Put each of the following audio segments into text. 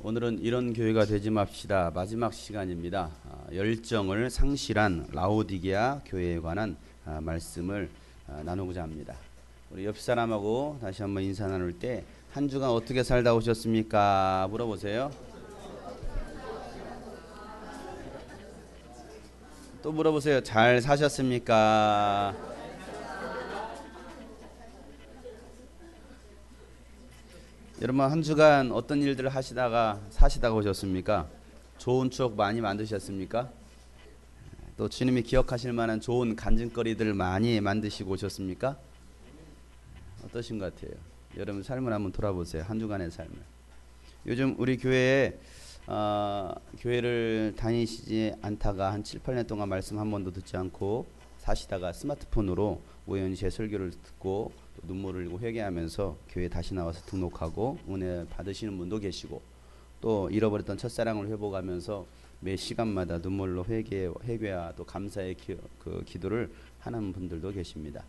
오늘은 이런 교회가 되지 맙시다. 마지막 시간입니다. 열정을 상실한 라오디게아 교회에 관한 말씀을 나누고자 합니다. 우리 옆 사람하고 다시 한번 인사 나눌 때 한 주간 어떻게 살다 오셨습니까? 물어보세요. 또 물어보세요. 잘 사셨습니까? 여러분 한 주간 어떤 일들을 사시다가 오셨습니까? 좋은 추억 많이 만드셨습니까? 또 주님이 기억하실 만한 좋은 간증거리들 많이 만드시고 오셨습니까? 어떠신 것 같아요? 여러분 삶을 한번 돌아보세요. 한 주간의 삶을. 요즘 우리 교회에 교회를 다니시지 않다가 한 7, 8년 동안 말씀 한 번도 듣지 않고 사시다가 스마트폰으로 우연히 제 설교를 듣고 눈물을 흘리고 회개하면서 교회에 다시 나와서 등록하고 은혜 받으시는 분도 계시고, 또 잃어버렸던 첫사랑을 회복하면서 매 시간마다 눈물로 회개와 또 감사의 기도를 하는 분들도 계십니다.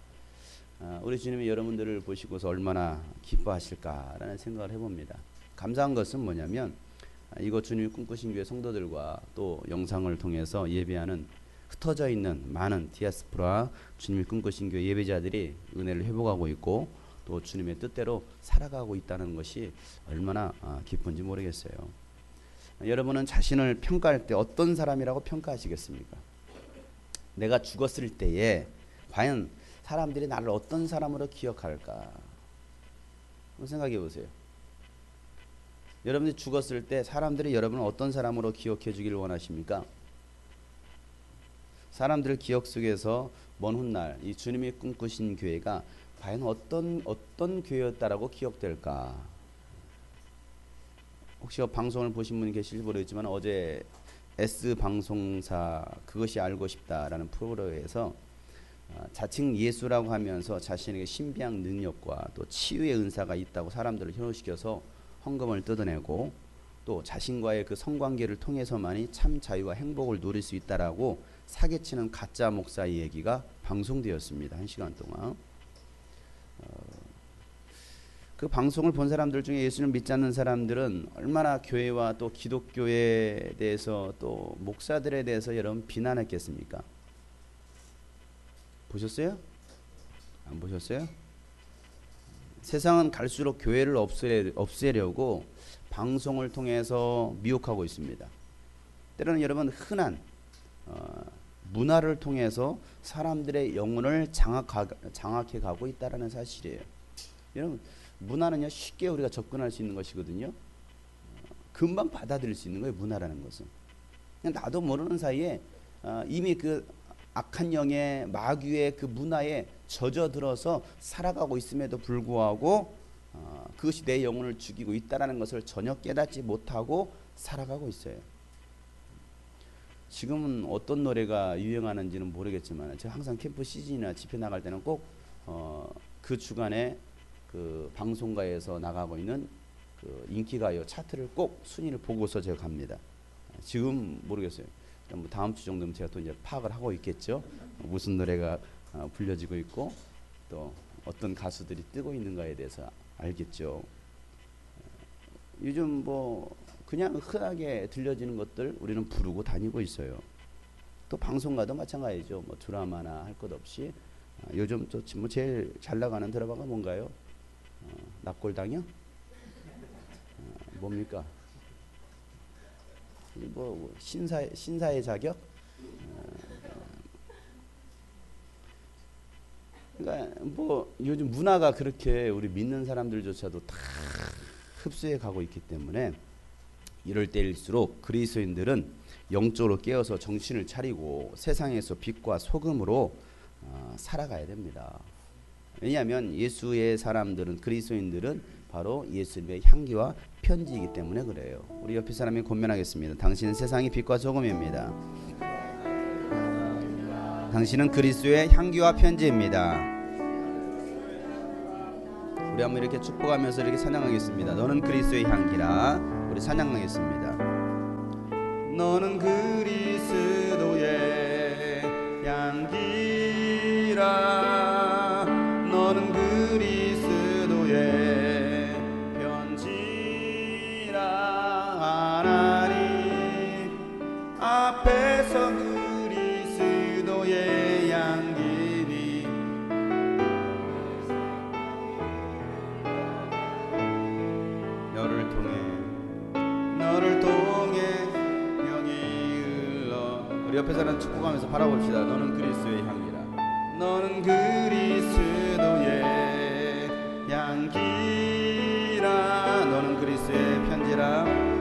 우리 주님이 여러분들을 보시고서 얼마나 기뻐하실까라는 생각을 해봅니다. 감사한 것은 뭐냐면 이곳 주님이 꿈꾸신 교회 성도들과 또 영상을 통해서 예배하는 흩어져 있는 많은 디아스포라 주님이 꿈꾸신 교회 예배자들이 은혜를 회복하고 있고 또 주님의 뜻대로 살아가고 있다는 것이 얼마나 기쁜지 모르겠어요. 여러분은 자신을 평가할 때 어떤 사람이라고 평가하시겠습니까? 내가 죽었을 때에 과연 사람들이 나를 어떤 사람으로 기억할까? 한번 생각해 보세요. 여러분이 죽었을 때 사람들이 여러분을 어떤 사람으로 기억해 주기를 원하십니까? 사람들 기억 속에서 먼 훗날 이 주님이 꿈꾸신 교회가 과연 어떤 교회였다라고 기억될까? 혹시 방송을 보신 분이 계실지 모르겠지만 어제 S방송사 그것이 알고 싶다라는 프로그램에서 자칭 예수라고 하면서 자신에게 신비한 능력과 또 치유의 은사가 있다고 사람들을 현혹시켜서 헌금을 뜯어내고 또 자신과의 그 성관계를 통해서만이 참 자유와 행복을 누릴 수 있다라고 사기치는 가짜 목사의 얘기가 방송되었습니다. 1시간 동안. 그 방송을 본 사람들 중에 예수를 믿지 않는 사람들은 얼마나 교회와 또 기독교에 대해서 또 목사들에 대해서 여러분 비난했겠습니까? 보셨어요? 안 보셨어요? 세상은 갈수록 교회를 없애려고 방송을 통해서 미혹하고 있습니다. 때로는 여러분 흔한 문화를 통해서 사람들의 영혼을 장악해 가고 있다는 사실이에요. 여러분 문화는요 쉽게 우리가 접근할 수 있는 것이거든요. 금방 받아들일 수 있는 거예요. 문화라는 것은 그냥 나도 모르는 사이에 이미 그 악한 영의 마귀의 그 문화에 젖어들어서 살아가고 있음에도 불구하고 그것이 내 영혼을 죽이고 있다는 것을 전혀 깨닫지 못하고 살아가고 있어요. 지금은 어떤 노래가 유행하는지는 모르겠지만 제가 항상 캠프 시즌이나 집회 나갈 때는 꼭 그 주간에 그 방송가에서 나가고 있는 그 인기가요 차트를 꼭 순위를 보고서 제가 갑니다. 지금 모르겠어요. 뭐 다음 주 정도면 제가 또 이제 파악을 하고 있겠죠. 무슨 노래가 불려지고 있고 또 어떤 가수들이 뜨고 있는가에 대해서 알겠죠. 요즘 뭐 그냥 흔하게 들려지는 것들 우리는 부르고 다니고 있어요. 또 방송가도 마찬가지죠. 뭐 드라마나 할 것 없이 요즘 또 뭐 제일 잘 나가는 드라마가 뭔가요? 납골당이요? 뭡니까? 뭐 신사의 자격? 그러니까 뭐 요즘 문화가 그렇게 우리 믿는 사람들조차도 다 흡수해 가고 있기 때문에 이럴 때일수록 그리스도인들은 영적으로 깨어서 정신을 차리고 세상에서 빛과 소금으로 살아가야 됩니다. 왜냐하면 예수의 사람들은 그리스도인들은 바로 예수님의 향기와 편지이기 때문에 그래요. 우리 옆에 사람이 권면하겠습니다. 당신은 세상의 빛과 소금입니다. 당신은 그리스도의 향기와 편지입니다. 우리 한번 이렇게 축복하면서 이렇게 찬양하겠습니다. 너는 그리스도의 향기라. 우리 찬양하겠습니다. 너는 그리스도의 향기라. 너는 그리스도의 편지라. 앞에서 그리스도의 향기니 너를 통해 병이 흘러. 우리 옆에 사람 축복하면서 바라봅시다. 너는 그리스도의 향기라. 너는 그리스도의 향기라. 너는 그리스도의 편지라.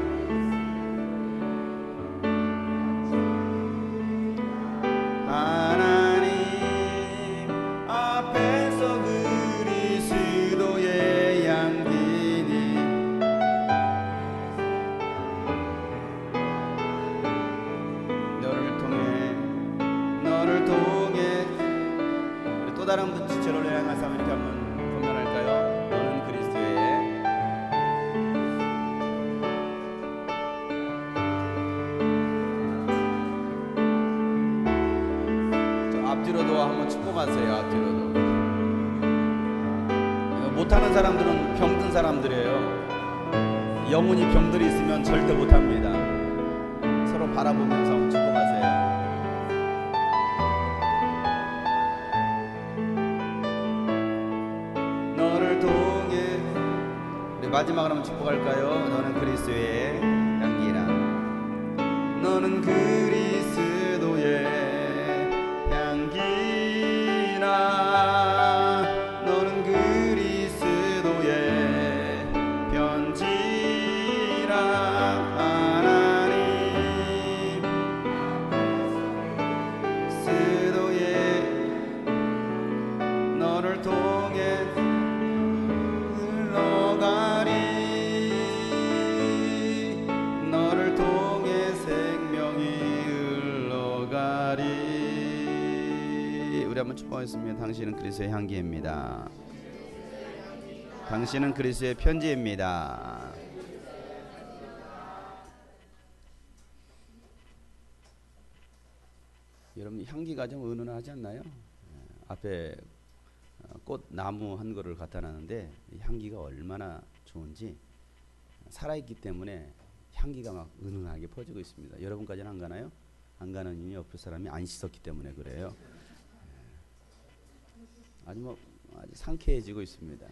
하나님 앞에서 그리스도의 향기니 너를 통해. 우리 또 다른 분 지체를 향해서 이렇게 한번 건면할까요? 너는 그리스도의. 저 앞뒤로도 한번 축복하세요. 앞뒤로도. 못하는 사람들은 병든 사람들이에요. 영혼이 병들이 있으면 절대 못합니다. 서로 바라보면서 한번 축복하세요. 너를 통해. 우리 마지막으로 한번 축복할까요? 너는 그리스도의 향기라. 너는 그리스도의 향기라. 너는 그리스도의 편지라. 하나님 그리스도의 너를 통해 너를 통해 생명이 흘러가리. 우리 한번 축복하겠습니다. 당신은 그리스도의 향기입니다. 당신은 그리스도의 편지입니다. 여러분 향기가 좀 은은하지 않나요? 앞에 꽃 나무 한 그루를 갖다 놨는데 향기가 얼마나 좋은지, 살아있기 때문에 향기가 막 은은하게 퍼지고 있습니다. 여러분까지는 안 가나요? 안 가는 이유는 옆에 사람이 안 씻었기 때문에 그래요. 아주 상쾌해지고 있습니다.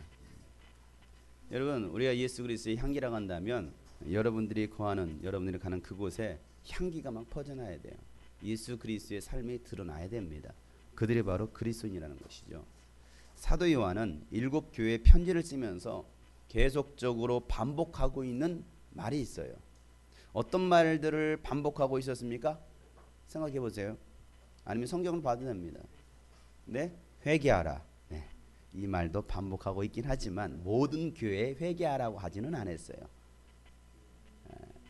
여러분, 우리가 예수 그리스도의 향기라고 한다면 여러분들이 거하는, 여러분들이 가는 그곳에 향기가 막 퍼져나야 돼요. 예수 그리스도의 삶이 드러나야 됩니다. 그들이 바로 그리스도인이라는 것이죠. 사도 요한은 7교회에 편지를 쓰면서 계속적으로 반복하고 있는 말이 있어요. 어떤 말들을 반복하고 있었습니까? 생각해 보세요. 아니면 성경을 봐도 됩니다. 네? 회개하라. 네. 이 말도 반복하고 있긴 하지만 모든 교회에 회개하라고 하지는 않았어요.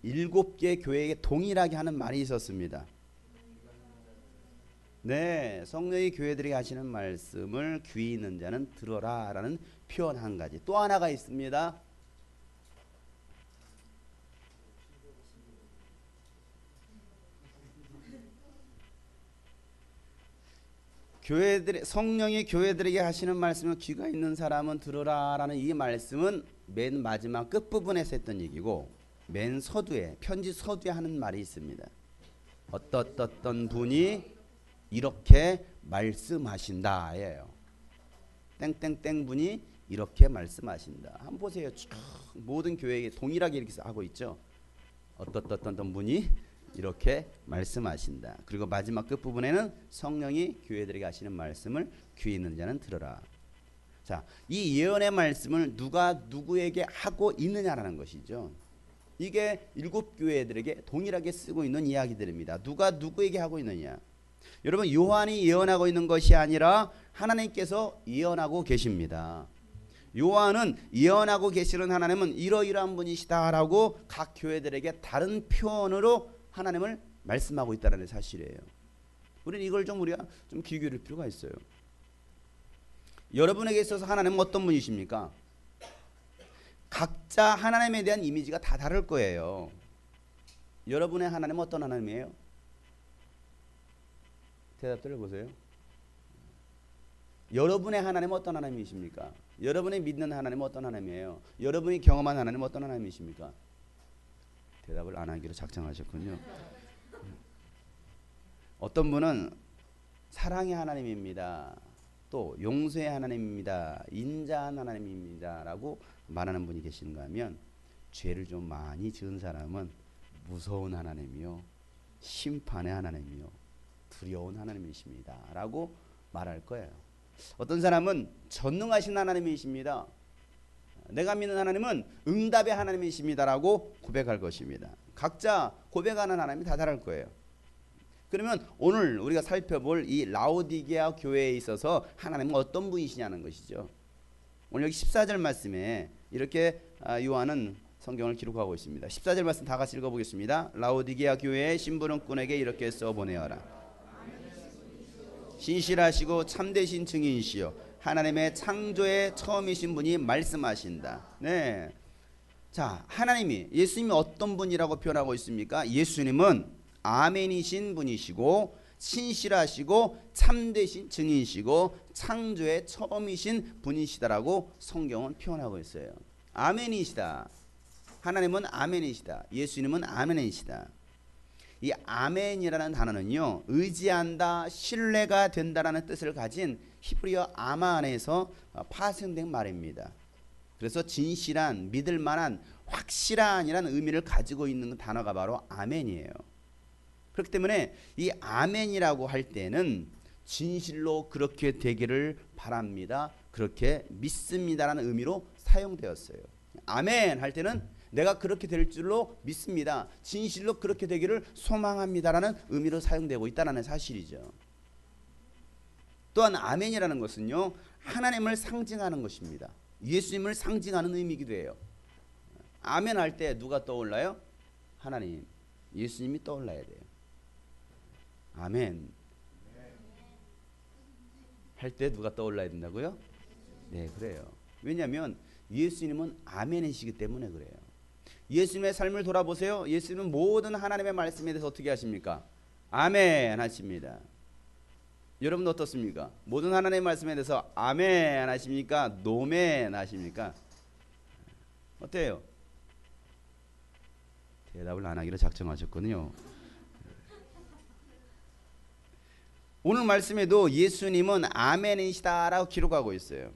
7개 교회에게 동일하게 하는 말이 있었습니다. 네, 성령이 교회들에게 하시는 말씀을 귀 있는 자는 들어라 라는 표현 한 가지. 또 하나가 있습니다. 성령이 교회들에게 하시는 말씀을 귀가 있는 사람은 들어라 라는 이 말씀은 맨 마지막 끝부분에서 했던 얘기고, 맨 서두에, 편지 서두에 하는 말이 있습니다. 어떤 분이 이렇게 말씀하신다 예요. 땡땡땡 분이 이렇게 말씀하신다. 한번 보세요. 쭉 모든 교회에 동일하게 이렇게 하고 있죠. 어떤 분이 이렇게 말씀하신다. 그리고 마지막 끝부분에는 성령이 교회들에게 하시는 말씀을 귀 있는 자는 들어라. 자, 이 예언의 말씀을 누가 누구에게 하고 있느냐라는 것이죠. 이게 7교회들에게 동일하게 쓰고 있는 이야기들입니다. 누가 누구에게 하고 있느냐. 여러분, 요한이 예언하고 있는 것이 아니라 하나님께서 예언하고 계십니다. 요한은 예언하고 계시는 하나님은 이러이러한 분이시다라고 각 교회들에게 다른 표현으로 하나님을 말씀하고 있다는 사실이에요. 우리는 이걸 우리가 좀 귀 기울일 필요가 있어요. 여러분에게 있어서 하나님은 어떤 분이십니까? 각자 하나님에 대한 이미지가 다 다를 거예요. 여러분의 하나님은 어떤 하나님이에요? 대답 들어보세요. 여러분의 하나님은 어떤 하나님이십니까? 여러분이 믿는 하나님은 어떤 하나님이에요? 여러분이 경험한 하나님은 어떤 하나님이십니까? 대답을 안 하기로 작정하셨군요. 어떤 분은 사랑의 하나님입니다. 또 용서의 하나님입니다. 인자한 하나님입니다. 라고 말하는 분이 계신가 하면 죄를 좀 많이 지은 사람은 무서운 하나님이요, 심판의 하나님이요, 두려운 하나님이십니다. 라고 말할 거예요. 어떤 사람은 전능하신 하나님이십니다. 내가 믿는 하나님은 응답의 하나님이십니다. 라고 고백할 것입니다. 각자 고백하는 하나님이 다 다를 거예요. 그러면 오늘 우리가 살펴볼 이 라오디게아 교회에 있어서 하나님은 어떤 분이시냐는 것이죠. 오늘 여기 14절 말씀에 이렇게 요한은 성경을 기록하고 있습니다. 14절 말씀 다 같이 읽어보겠습니다. 라오디게아 교회의 심부름꾼에게 이렇게 써보내어라. 신실하시고 참되신 증인이시요 하나님의 창조의 처음이신 분이 말씀하신다. 네. 자, 하나님이, 예수님이 어떤 분이라고 표현하고 있습니까? 예수님은 아멘이신 분이시고 신실하시고 참되신 증인이시고 창조의 처음이신 분이시다라고 성경은 표현하고 있어요. 아멘이시다. 하나님은 아멘이시다. 예수님은 아멘이시다. 이 아멘이라는 단어는요, 의지한다, 신뢰가 된다라는 뜻을 가진 히브리어 아만에서 파생된 말입니다. 그래서 진실한, 믿을 만한, 확실한이라는 의미를 가지고 있는 단어가 바로 아멘이에요. 그렇기 때문에 이 아멘이라고 할 때는 진실로 그렇게 되기를 바랍니다, 그렇게 믿습니다라는 의미로 사용되었어요. 아멘 할 때는 내가 그렇게 될 줄로 믿습니다, 진실로 그렇게 되기를 소망합니다라는 의미로 사용되고 있다는 사실이죠. 또한 아멘이라는 것은요, 하나님을 상징하는 것입니다. 예수님을 상징하는 의미이기도 해요. 아멘 할 때 누가 떠올라요? 하나님, 예수님이 떠올라야 돼요. 아멘 할 때 누가 떠올라야 된다고요? 네, 그래요. 왜냐하면 예수님은 아멘이시기 때문에 그래요. 예수님의 삶을 돌아보세요. 예수님은 모든 하나님의 말씀에 대해서 어떻게 하십니까? 아멘 하십니다. 여러분 어떻습니까? 모든 하나님의 말씀에 대해서 아멘 하십니까? 노멘 하십니까? 어때요? 대답을 안 하기로 작정하셨군요. 오늘 말씀에도 예수님은 아멘이시다라고 기록하고 있어요.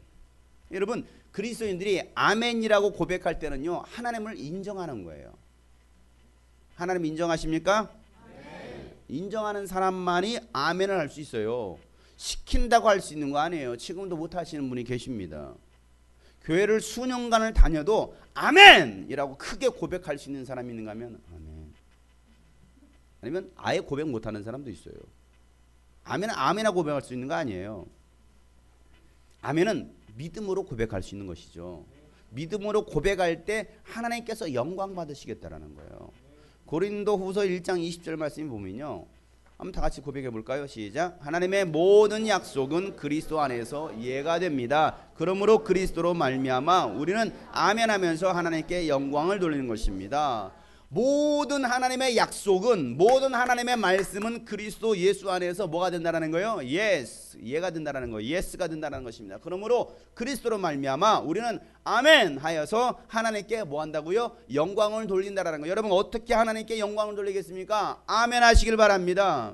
여러분, 그리스도인들이 아멘이라고 고백할 때는요, 하나님을 인정하는 거예요. 하나님 인정하십니까? 아멘. 인정하는 사람만이 아멘을 할 수 있어요. 시킨다고 할 수 있는 거 아니에요. 지금도 못 하시는 분이 계십니다. 교회를 수년간을 다녀도 아멘이라고 크게 고백할 수 있는 사람이 있는가 하면 아멘. 아니면 아예 고백 못하는 사람도 있어요. 아멘은 아멘하고 고백할 수 있는 거 아니에요. 아멘은 믿음으로 고백할 수 있는 것이죠. 믿음으로 고백할 때 하나님께서 영광 받으시겠다라는 거예요. 고린도후서 1장 20절 말씀이 보면요, 한번 다 같이 고백해 볼까요? 시작. 하나님의 모든 약속은 그리스도 안에서 예가 됩니다. 그러므로 그리스도로 말미암아 우리는 아멘하면서 하나님께 영광을 돌리는 것입니다. 모든 하나님의 약속은, 모든 하나님의 말씀은 그리스도 예수 안에서 뭐가 된다라는 거예요? 예스, 예가 된다라는 거예요. 예스가 된다라는 것입니다. 그러므로 그리스도로 말미암아 우리는 아멘 하여서 하나님께 뭐 한다고요? 영광을 돌린다라는 거예요. 여러분 어떻게 하나님께 영광을 돌리겠습니까? 아멘 하시길 바랍니다.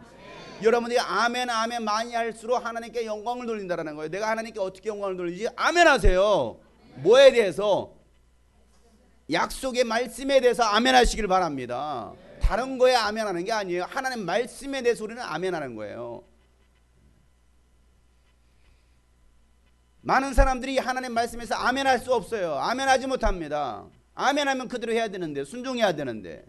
여러분들이 아멘 아멘 많이 할수록 하나님께 영광을 돌린다라는 거예요. 내가 하나님께 어떻게 영광을 돌리지? 아멘 하세요. 뭐에 대해서? 약속의 말씀에 대해서 아멘 하시길 바랍니다. 다른 거에 아멘 하는 게 아니에요. 하나님 말씀에 대해서 우리는 아멘 하는 거예요. 많은 사람들이 하나님 말씀에서 아멘 할 수 없어요. 아멘 하지 못합니다. 아멘 하면 그대로 해야 되는데, 순종해야 되는데.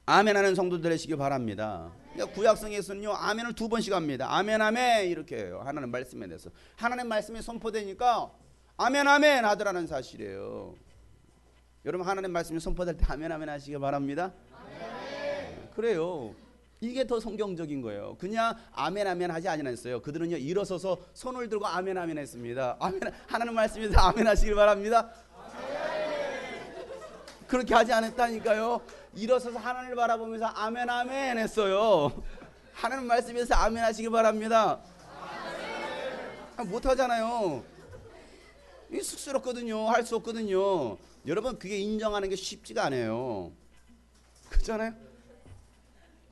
아멘 하는 성도들 되시길 바랍니다. 그러니까 구약성에서는요, 아멘을 2번씩 합니다. 아멘 아멘 이렇게 해요. 하나님 말씀에 대해서. 하나님 말씀이 선포되니까 아멘 아멘 하더라는 사실이에요. 여러분 하나님 말씀이 선포될 때 아멘 아멘 하시길 바랍니다. 아멘. 그래요. 이게 더 성경적인 거예요. 그냥 아멘 아멘 하지 않았어요. 그들은요, 일어서서 손을 들고 아멘 아멘 했습니다. 아멘, 하나님 말씀에서 아멘 하시길 바랍니다. 아멘. 그렇게 하지 않았다니까요. 일어서서 하나님을 바라보면서 아멘 아멘 했어요. 하나님 말씀에서 아멘 하시길 바랍니다. 아멘. 못 하잖아요. 쑥스럽거든요. 할 수 없거든요. 여러분 그게 인정하는 게 쉽지가 않아요. 그렇잖아요.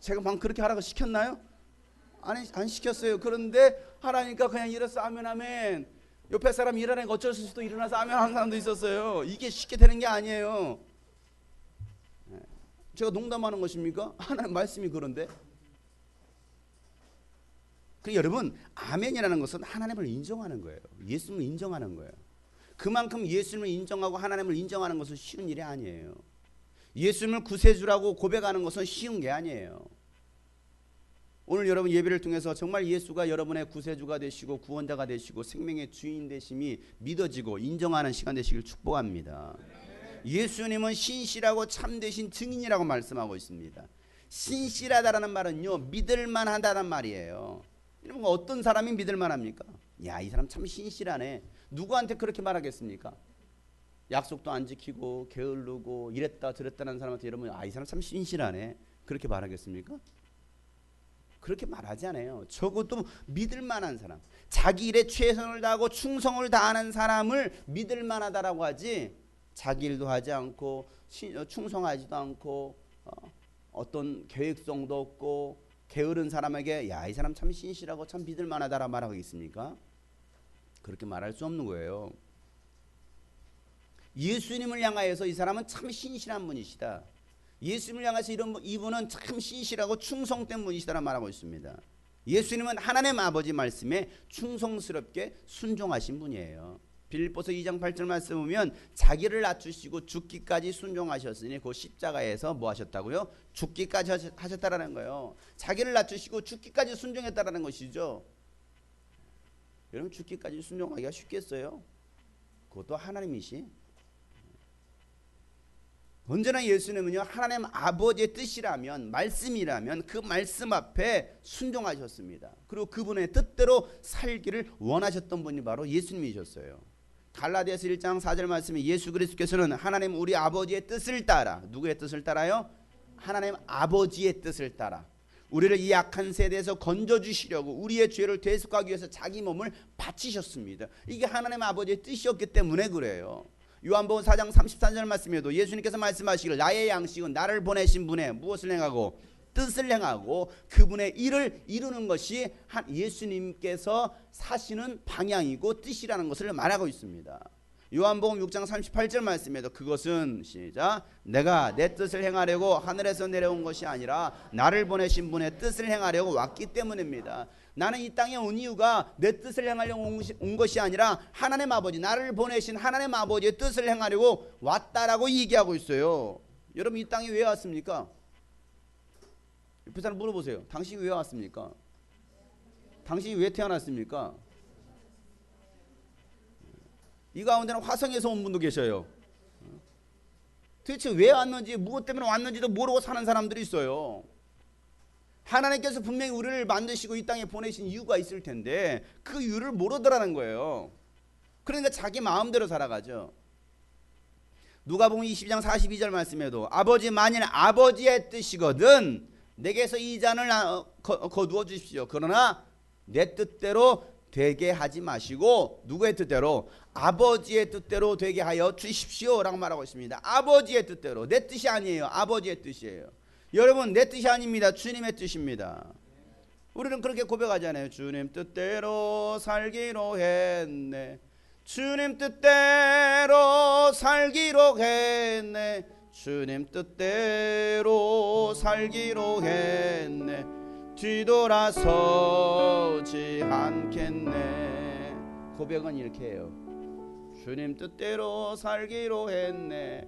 제가 방금 그렇게 하라고 시켰나요? 아니, 안 시켰어요. 그런데 하라니까 그냥 일어서 아멘 아멘. 옆에 사람 일어나니까 어쩔 수도 일어나서 아멘 하는 사람도 있었어요. 이게 쉽게 되는 게 아니에요. 제가 농담하는 것입니까? 하나님 말씀이 그런데. 그 여러분, 아멘이라는 것은 하나님을 인정하는 거예요. 예수님을 인정하는 거예요. 그만큼 예수님을 인정하고 하나님을 인정하는 것은 쉬운 일이 아니에요. 예수님을 구세주라고 고백하는 것은 쉬운 게 아니에요. 오늘 여러분 예배를 통해서 정말 예수가 여러분의 구세주가 되시고 구원자가 되시고 생명의 주인 되심이 믿어지고 인정하는 시간 되시길 축복합니다. 예수님은 신실하고 참되신 증인이라고 말씀하고 있습니다. 신실하다라는 말은요, 믿을만하다는 말이에요. 여러분, 어떤 사람이 믿을만합니까? 야, 이 사람 참 신실하네. 누구한테 그렇게 말하겠습니까? 약속도 안 지키고 게을르고 이랬다 저랬다는 사람한테 여러분, 아, 이 사람 참 신실하네, 그렇게 말하겠습니까? 그렇게 말하지 않아요. 적어도 믿을 만한 사람, 자기 일에 최선을 다하고 충성을 다하는 사람을 믿을 만하다라고 하지, 자기 일도 하지 않고 충성하지도 않고 어떤 계획성도 없고 게으른 사람에게 야, 이 사람 참 신실하고 참 믿을 만하다라 말하겠습니까? 그렇게 말할 수 없는 거예요. 예수님을 향하여서 이 사람은 참 신실한 분이시다, 예수님을 향해서 이분은 참 신실하고 충성된 분이시다라 말하고 있습니다. 예수님은 하나님 아버지 말씀에 충성스럽게 순종하신 분이에요. 빌립보서 2장 8절 말씀 보면 자기를 낮추시고 죽기까지 순종하셨으니 그 십자가에서 뭐 하셨다고요? 죽기까지 하셨다라는 거예요. 자기를 낮추시고 죽기까지 순종했다라는 것이죠. 여러분, 죽기까지 순종하기가 쉽겠어요? 그것도 하나님이시. 언제나 예수님은요, 하나님 아버지의 뜻이라면, 말씀이라면 그 말씀 앞에 순종하셨습니다. 그리고 그분의 뜻대로 살기를 원하셨던 분이 바로 예수님이셨어요. 갈라디아서 1장 4절 말씀에 예수 그리스도께서는 하나님 우리 아버지의 뜻을 따라, 누구의 뜻을 따라요? 하나님 아버지의 뜻을 따라 우리를 이 악한 세대에서 건져주시려고 우리의 죄를 대속하기 위해서 자기 몸을 바치셨습니다. 이게 하나님 아버지의 뜻이었기 때문에 그래요. 요한복음 4장 34절 말씀에도 예수님께서 말씀하시기를 나의 양식은 나를 보내신 분의 무엇을 행하고 뜻을 행하고 그분의 일을 이루는 것이 예수님께서 사시는 방향이고 뜻이라는 것을 말하고 있습니다. 요한복음 6장 38절 말씀에도 그것은 시작 내가 내 뜻을 행하려고 하늘에서 내려온 것이 아니라 나를 보내신 분의 뜻을 행하려고 왔기 때문입니다. 나는 이 땅에 온 이유가 내 뜻을 행하려고 온 것이 아니라 하나님 아버지, 나를 보내신 하나님 아버지의 뜻을 행하려고 왔다라고 얘기하고 있어요. 여러분, 이 땅에 왜 왔습니까? 옆에 사람 물어보세요. 당신이 왜 왔습니까? 당신이 왜 태어났습니까? 이 가운데는 화성에서 온 분도 계셔요. 도대체 왜 왔는지, 무엇 때문에 왔는지도 모르고 사는 사람들이 있어요. 하나님께서 분명히 우리를 만드시고 이 땅에 보내신 이유가 있을 텐데 그 이유를 모르더라는 거예요. 그러니까 자기 마음대로 살아가죠. 누가복음 22장 42절 말씀에도 아버지 만일 아버지의 뜻이거든 내게서 이 잔을 거두어 주십시오. 그러나 내 뜻대로 되게 하지 마시고 누구의 뜻대로? 아버지의 뜻대로 되게 하여 주십시오 라고 말하고 있습니다. 아버지의 뜻대로, 내 뜻이 아니에요. 아버지의 뜻이에요. 여러분, 내 뜻이 아닙니다. 주님의 뜻입니다. 우리는 그렇게 고백하잖아요. 주님 뜻대로 살기로 했네. 주님 뜻대로 살기로 했네. 주님 뜻대로 살기로 했네. 뒤돌아서지 않겠네. 고백은 이렇게 해요. 주님 뜻대로 살기로 했네.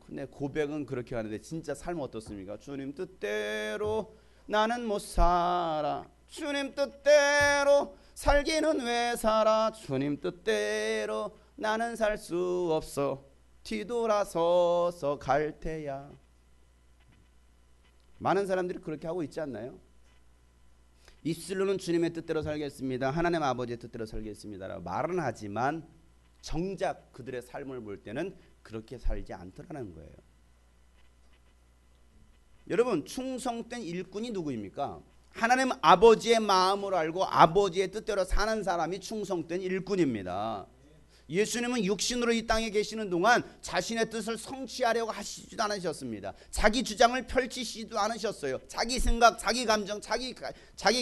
근데 고백은 그렇게 하는데 진짜 삶은 어떻습니까? 주님 뜻대로 나는 못 살아. 주님 뜻대로 살기는 왜 살아. 주님 뜻대로 나는 살 수 없어. 뒤돌아서서 갈 테야. 많은 사람들이 그렇게 하고 있지 않나요? 입술로는 주님의 뜻대로 살겠습니다, 하나님 아버지의 뜻대로 살겠습니다 라고 말은 하지만 정작 그들의 삶을 볼 때는 그렇게 살지 않더라는 거예요. 여러분, 충성된 일꾼이 누구입니까? 하나님 아버지의 마음을 알고 아버지의 뜻대로 사는 사람이 충성된 일꾼입니다. 예수님은 육신으로 이 땅에 계시는 동안 자신의 뜻을 성취하려고 하시지도 않으셨습니다. 자기 주장을 펼치시지도 않으셨어요. 자기 생각, 자기 감정, 자기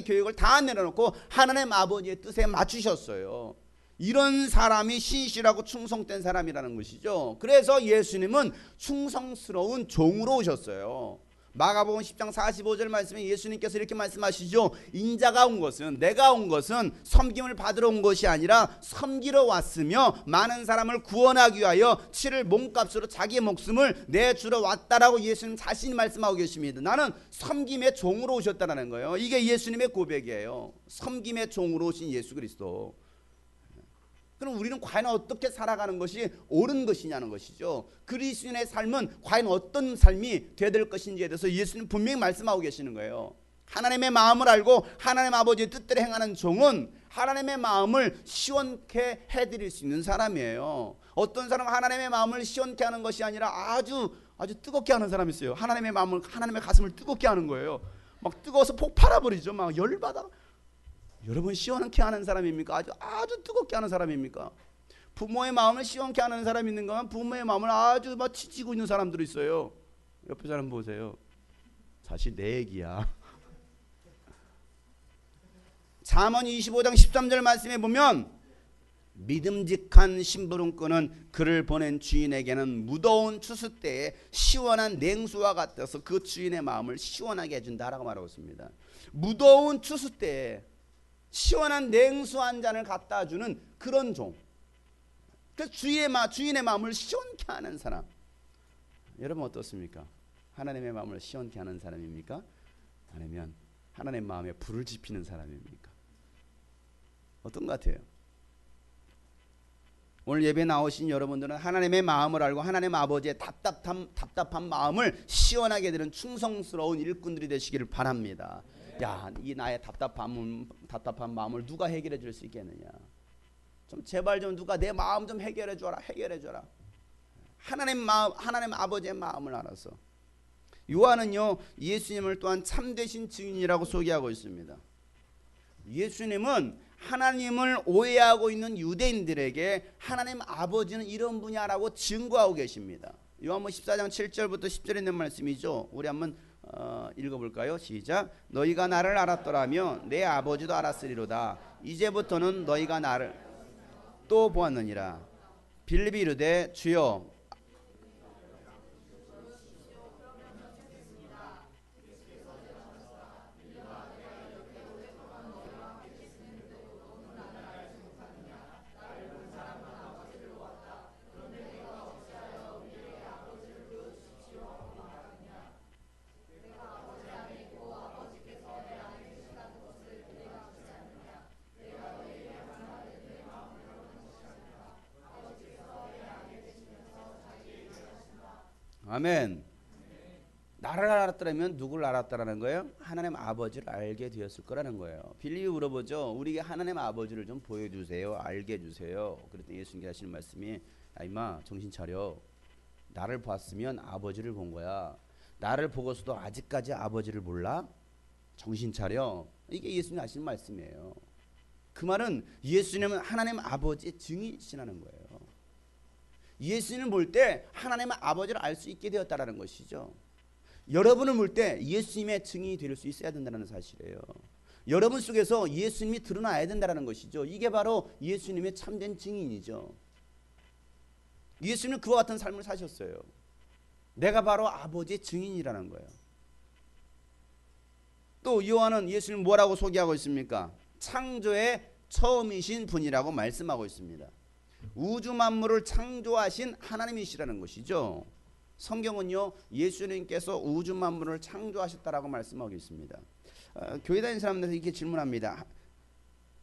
교육을 다 내려놓고 하나님 아버지의 뜻에 맞추셨어요. 이런 사람이 신실하고 충성된 사람이라는 것이죠. 그래서 예수님은 충성스러운 종으로 오셨어요. 마가복음 10장 45절 말씀에 예수님께서 이렇게 말씀하시죠. 인자가 온 것은, 내가 온 것은 섬김을 받으러 온 것이 아니라 섬기러 왔으며 많은 사람을 구원하기 위하여 치를 몸값으로 자기의 목숨을 내주러 왔다라고 예수님 자신이 말씀하고 계십니다. 나는 섬김의 종으로 오셨다는 거예요. 이게 예수님의 고백이에요. 섬김의 종으로 오신 예수 그리스도. 그럼 우리는 과연 어떻게 살아가는 것이 옳은 것이냐는 것이죠. 그리스도인의 삶은 과연 어떤 삶이 되어야 될 것인지에 대해서 예수님 분명히 말씀하고 계시는 거예요. 하나님의 마음을 알고 하나님 아버지의 뜻대로 행하는 종은 하나님의 마음을 시원케 해드릴 수 있는 사람이에요. 어떤 사람은 하나님의 마음을 시원케 하는 것이 아니라 아주 뜨겁게 하는 사람이 있어요. 하나님의 마음을, 하나님의 가슴을 뜨겁게 하는 거예요. 막 뜨거워서 폭발해 버리죠. 막 열받아. 여러분 시원케 하는 사람입니까? 아주 뜨겁게 하는 사람입니까? 부모의 마음을 시원케 하는 사람이 있는가? 부모의 마음을 아주 막 치치고 있는 사람들이 있어요. 옆에 사람 보세요. 사실 내 얘기야. 잠언 25장 13절 말씀에 보면 믿음직한 심부름꾼은 그를 보낸 주인에게는 무더운 추수 때에 시원한 냉수와 같아서 그 주인의 마음을 시원하게 해준다라고 말하고 있습니다. 무더운 추수 때에 시원한 냉수 한 잔을 갖다 주는 그런 종. 그 주인의 마음을 시원케 하는 사람. 여러분 어떻습니까? 하나님의 마음을 시원케 하는 사람입니까? 아니면 하나님의 마음에 불을 지피는 사람입니까? 어떤 것 같아요? 오늘 예배 나오신 여러분들은 하나님의 마음을 알고 하나님 아버지의 답답한 마음을 시원하게 되는 충성스러운 일꾼들이 되시기를 바랍니다. 야, 이 나의 답답한 마음을 누가 해결해 줄 수 있겠느냐? 좀 제발 좀 누가 내 마음 좀 해결해 줘라. 하나님 아버지의 마음을 알아서. 요한은요, 예수님을 또한 참되신 증인이라고 소개하고 있습니다. 예수님은 하나님을 오해하고 있는 유대인들에게 하나님 아버지는 이런 분야라고 증거하고 계십니다. 요한복음 14장 7절부터 10절에 있는 말씀이죠. 우리 한번 읽어볼까요? 시작. 너희가 나를 알았더라면 내 아버지도 알았으리로다. 이제부터는 너희가 나를 또 보았느니라. 빌립이 이르되 주여 아멘. 나를 알았더라면 누구를 알았다라는 거예요? 하나님 아버지를 알게 되었을 거라는 거예요. 빌립이 물어보죠. 우리에게 하나님 아버지를 좀 보여주세요. 알게 해주세요. 그랬더니 예수님께서 하시는 말씀이 야 임마 정신 차려. 나를 봤으면 아버지를 본 거야. 나를 보고서도 아직까지 아버지를 몰라? 정신 차려. 이게 예수님 하시는 말씀이에요. 그 말은 예수님은 하나님 아버지의 증인이시라는 거예요. 예수님을 볼 때 하나님의 아버지를 알 수 있게 되었다라는 것이죠. 여러분을 볼 때 예수님의 증인이 될 수 있어야 된다는 사실이에요. 여러분 속에서 예수님이 드러나야 된다는 것이죠. 이게 바로 예수님의 참된 증인이죠. 예수님은 그와 같은 삶을 사셨어요. 내가 바로 아버지의 증인이라는 거예요. 또 요한은 예수님 뭐라고 소개하고 있습니까? 창조의 처음이신 분이라고 말씀하고 있습니다. 우주 만물을 창조하신 하나님이시라는 것이죠. 성경은요 예수님께서 우주 만물을 창조하셨다라고 말씀하고 있습니다. 교회 다니는 사람들에서 이렇게 질문합니다.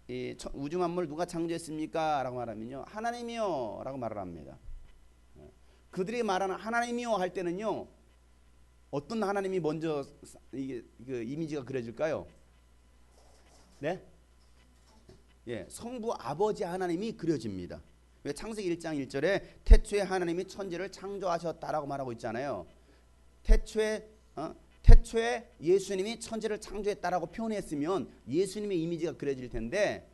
이 우주 만물 누가 창조했습니까? 라고 말하면요 하나님이요 라고 말을 합니다. 그들이 말하는 하나님이요 할 때는요 어떤 하나님이 먼저 이게 그 이미지가 그려질까요? 네? 예, 성부 아버지 하나님이 그려집니다. 왜 창세기 1장 1절에 태초에 하나님이 천지를 창조하셨다라고 말하고 있잖아요. 태초에 예수님이 천지를 창조했다라고 표현했으면 예수님의 이미지가 그려질 텐데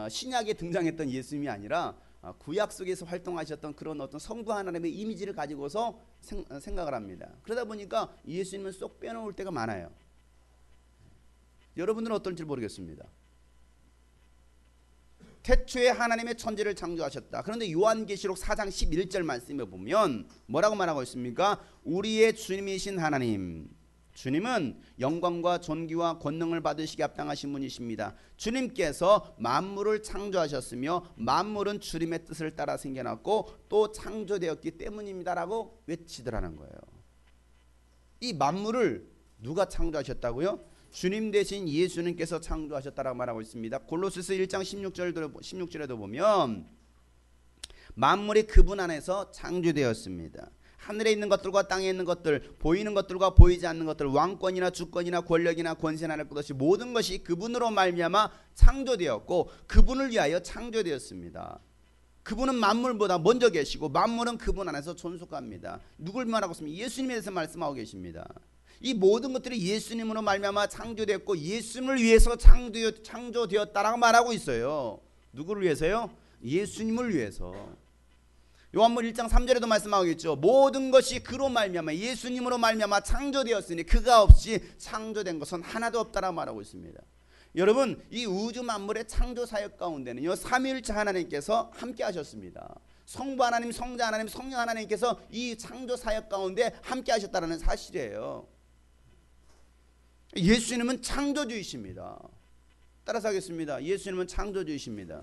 신약에 등장했던 예수님이 아니라 구약 속에서 활동하셨던 그런 어떤 성부 하나님의 이미지를 가지고서 생각을 합니다. 그러다 보니까 예수님은 쏙 빼놓을 때가 많아요. 여러분들은 어떨지 모르겠습니다. 태초에 하나님의 천지를 창조하셨다. 그런데 요한계시록 4장 11절 말씀에 보면 뭐라고 말하고 있습니까? 우리의 주님이신 하나님, 주님은 영광과 존귀와 권능을 받으시기 합당하신 분이십니다. 주님께서 만물을 창조하셨으며 만물은 주님의 뜻을 따라 생겨났고 또 창조되었기 때문입니다라고 외치더라는 거예요. 이 만물을 누가 창조하셨다고요? 주님 대신 예수님께서 창조하셨다라고 말하고 있습니다. 골로새서 1장 16절에도 보면 만물이 그분 안에서 창조되었습니다. 하늘에 있는 것들과 땅에 있는 것들, 보이는 것들과 보이지 않는 것들, 왕권이나 주권이나 권력이나 권세나 할 것 없이 모든 것이 그분으로 말미암아 창조되었고 그분을 위하여 창조되었습니다. 그분은 만물보다 먼저 계시고 만물은 그분 안에서 존속합니다. 누굴 말하고 있습니까? 예수님에 대해서 말씀하고 계십니다. 이 모든 것들이 예수님으로 말미암아 창조됐고 예수님을 위해서 창조되었다라고 말하고 있어요. 누구를 위해서요? 예수님을 위해서. 요한복음 1장 3절에도 말씀하겠죠. 모든 것이 그로 말미암아 예수님으로 말미암아 창조되었으니 그가 없이 창조된 것은 하나도 없다라고 말하고 있습니다. 여러분, 이 우주 만물의 창조 사역 가운데는요 삼위일체 하나님께서 함께 하셨습니다. 성부 하나님, 성자 하나님, 성령 하나님께서 이 창조 사역 가운데 함께 하셨다는 사실이에요. 예수님은 창조주이십니다. 따라서 하겠습니다. 예수님은 창조주이십니다.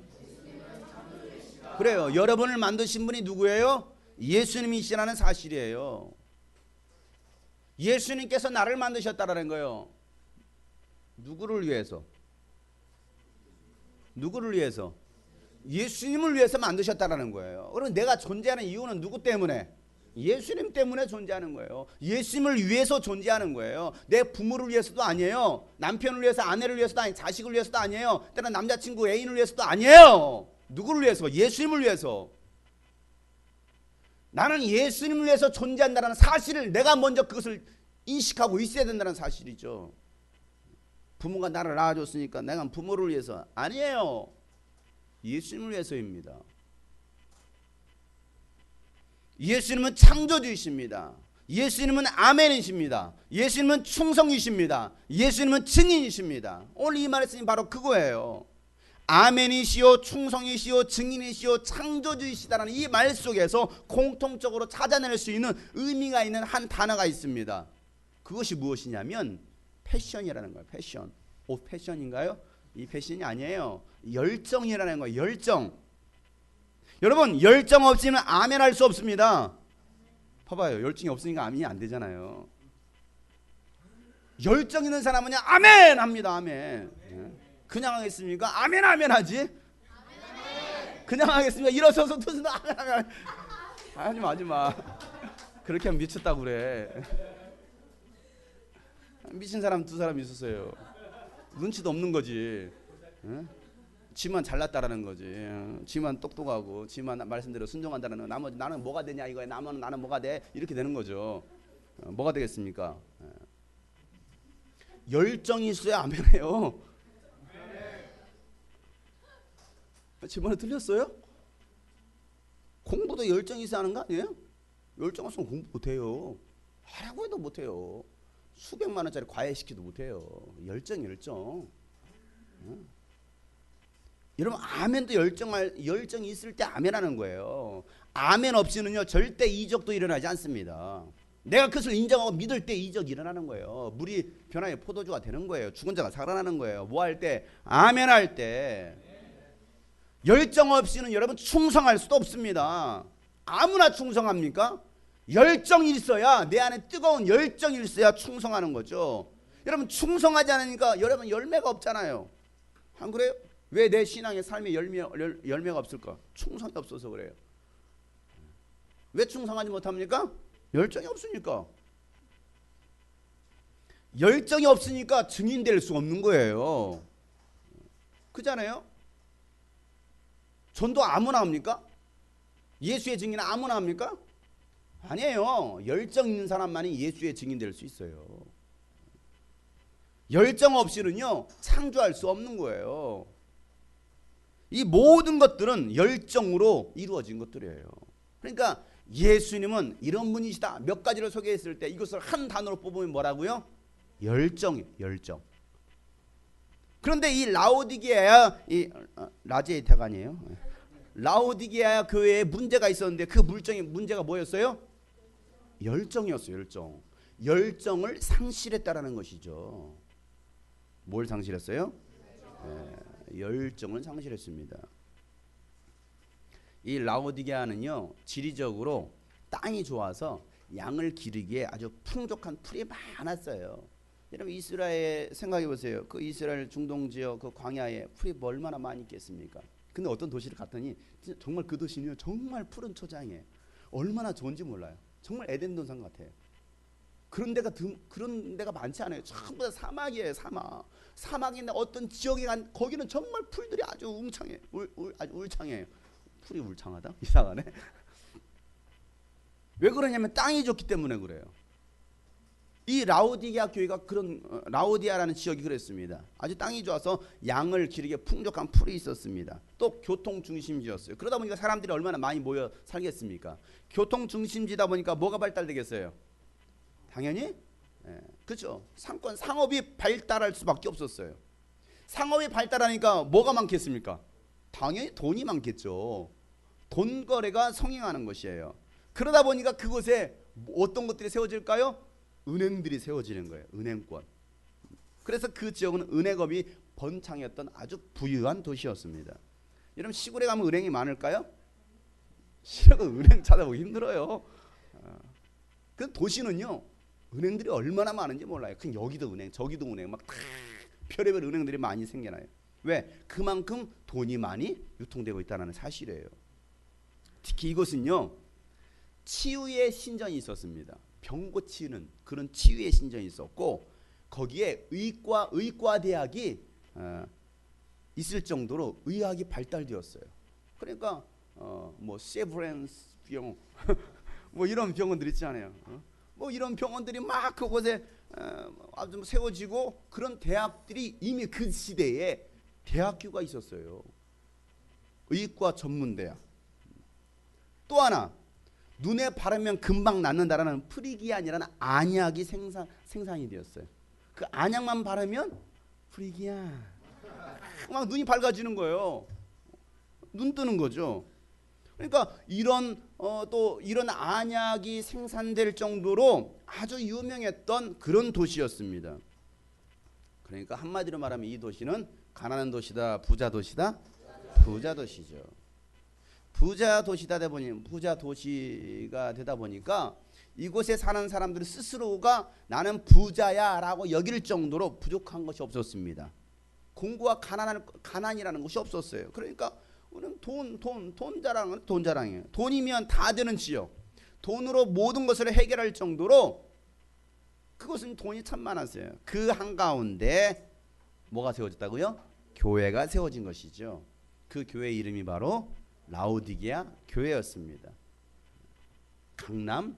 그래요. 여러분을 만드신 분이 누구예요? 예수님이시라는 사실이에요. 예수님께서 나를 만드셨다라는 거예요. 누구를 위해서? 누구를 위해서? 예수님을 위해서 만드셨다라는 거예요. 그럼 내가 존재하는 이유는 누구 때문에? 예수님 때문에 존재하는 거예요. 예수님을 위해서 존재하는 거예요. 내 부모를 위해서도 아니에요. 남편을 위해서, 아내를 위해서도 아니에요. 자식을 위해서도 아니에요. 때는 남자친구, 애인을 위해서도 아니에요. 누구를 위해서? 예수님을 위해서. 나는 예수님을 위해서 존재한다는 사실을 내가 먼저 그것을 인식하고 있어야 된다는 사실이죠. 부모가 나를 낳아줬으니까 내가 부모를 위해서 아니에요. 예수님을 위해서입니다. 예수님은 창조주이십니다. 예수님은 아멘이십니다. 예수님은 충성이십니다. 예수님은 증인이십니다. 오늘 이 말씀이 바로 그거예요. 아멘이시오, 충성이시오, 증인이시오, 창조주이시다라는 이 말 속에서 공통적으로 찾아낼 수 있는 의미가 있는 한 단어가 있습니다. 그것이 무엇이냐면 패션이라는 거예요. 패션. 옷 패션인가요? 이 패션이 아니에요. 열정이라는 거예요. 열정. 여러분, 열정 없이는 아멘 할 수 없습니다. 봐봐요. 열정이 없으니까 아멘이 안 되잖아요. 열정 있는 사람은 그냥 아멘 합니다. 아멘. 그냥 하겠습니까? 아멘 아멘 하지? 아멘. 그냥 하겠습니까? 일어서서 두는 아멘 아멘 하지마 하지마. 그렇게 하면 미쳤다고 그래. 미친 사람 두 사람 있었어요. 눈치도 없는 거지. 지만 잘났다라는 거지. 지만 똑똑하고 지만 말씀대로 순종한다는 거. 나머지 나는 뭐가 되냐 이거야. 나는 뭐가 돼? 이렇게 되는 거죠. 뭐가 되겠습니까? 열정이 있어야 아멘해요. 지번에 틀렸어요? 공부도 열정이 있어야 하는 거 아니에요? 열정 없으면 공부 못해요. 하라고 해도 못해요. 수백만 원짜리 과외시키도 못해요. 열정. 여러분, 아멘도 열정이 있을 때 아멘하는 거예요. 아멘 없이는요 절대 이적도 일어나지 않습니다. 내가 그것을 인정하고 믿을 때 이적이 일어나는 거예요. 물이 변화의 포도주가 되는 거예요. 죽은 자가 살아나는 거예요. 뭐 할 때? 아멘 할 때. 열정 없이는 여러분 충성할 수도 없습니다. 아무나 충성합니까? 열정이 있어야, 내 안에 뜨거운 열정이 있어야 충성하는 거죠. 여러분, 충성하지 않으니까 여러분 열매가 없잖아요. 안 그래요? 왜 내 신앙의 삶에 열매가 없을까? 충성이 없어서 그래요. 왜 충성하지 못합니까? 열정이 없으니까. 열정이 없으니까 증인될 수 없는 거예요. 그잖아요? 전도 아무나 합니까? 예수의 증인은 아무나 합니까? 아니에요. 열정 있는 사람만이 예수의 증인될 수 있어요. 열정 없이는요 창조할 수 없는 거예요. 이 모든 것들은 열정으로 이루어진 것들이에요. 그러니까 예수님은 이런 분이시다 몇 가지를 소개했을 때 이것을 한 단어로 뽑으면 뭐라고요? 열정이에요. 열정. 그런데 이 라오디게아 라제이타가 아니에요. 라오디게아 교회에 문제가 있었는데 그 문제가 뭐였어요? 열정이었어요. 열정. 열정을 상실했다라는 것이죠. 뭘 상실했어요? 열정을 상실했습니다. 이 라오디게아는요 지리적으로 땅이 좋아서 양을 기르기에 아주 풍족한 풀이 많았어요. 여러분 이스라엘 생각해 보세요. 그 이스라엘 중동 지역 그 광야에 풀이 얼마나 많이 있겠습니까? 근데 어떤 도시를 갔더니 정말 그 도시는 정말 푸른 초장이에요. 얼마나 좋은지 몰라요. 정말 에덴 동산 같아요. 그런 데가 많지 않아요. 전부 다 사막이에요. 사막인데 어떤 지역에 거기는 정말 풀들이 아주 울창해요. 아주 울창해요. 풀이 울창하다? 이상하네. 왜 그러냐면 땅이 좋기 때문에 그래요. 이 라오디게아 교회가 라오디아라는 지역이 그랬습니다. 아주 땅이 좋아서 양을 기르기에 풍족한 풀이 있었습니다. 또 교통 중심지였어요. 그러다 보니까 사람들이 얼마나 많이 모여 살겠습니까? 교통 중심지다 보니까 뭐가 발달되겠어요? 당연히 그렇죠. 상업이 발달할 수밖에 없었어요. 상업이 발달하니까 뭐가 많겠습니까? 당연히 돈이 많겠죠. 돈 거래가 성행하는 것이에요. 그러다 보니까 그곳에 어떤 것들이 세워질까요? 은행들이 세워지는 거예요. 은행권. 그래서 그 지역은 은행업이 번창했던 아주 부유한 도시였습니다. 여러분 시골에 가면 은행이 많을까요? 시골은 은행 찾아보기 힘들어요. 그 도시는요 은행들이 얼마나 많은지 몰라요. 그냥 여기도 은행 저기도 은행 막 다 별의별 은행들이 많이 생겨나요. 왜? 그만큼 돈이 많이 유통되고 있다는 사실이에요. 특히 이곳은요 치유의 신전이 있었습니다. 병 고치는 그런 치유의 신전이 있었고 거기에 의과대학이 있을 정도로 의학이 발달되었어요. 그러니까 뭐 세브란스 병 뭐 이런 병원들 있잖아요. 뭐 이런 병원들이 막 그곳에 아주 세워지고 그런 대학들이 이미 그 시대에 대학교가 있었어요. 의과 전문대학. 또 하나 눈에 바르면 금방 낫는다라는 프리기안이라는 안약이 생산이 되었어요. 그 안약만 바르면 프리기안 막 눈이 밝아지는 거예요. 눈 뜨는 거죠. 그러니까 또 이런 안약이 생산될 정도로 아주 유명했던 그런 도시였습니다. 그러니까 한마디로 말하면 이 도시는 가난한 도시다, 부자 도시다, 부자 도시죠. 부자 도시가 되다 보니까 이곳에 사는 사람들 스스로가 나는 부자야라고 여길 정도로 부족한 것이 없었습니다. 공부와 가난이라는 것이 없었어요. 그러니까 우리는 돈 자랑이에요. 돈이면 다 되는 지역, 돈으로 모든 것을 해결할 정도로 그것은 돈이 참 많았어요. 그 한가운데 뭐가 세워졌다고요? 교회가 세워진 것이죠. 그 교회 이름이 바로 라오디게아 교회였습니다. 강남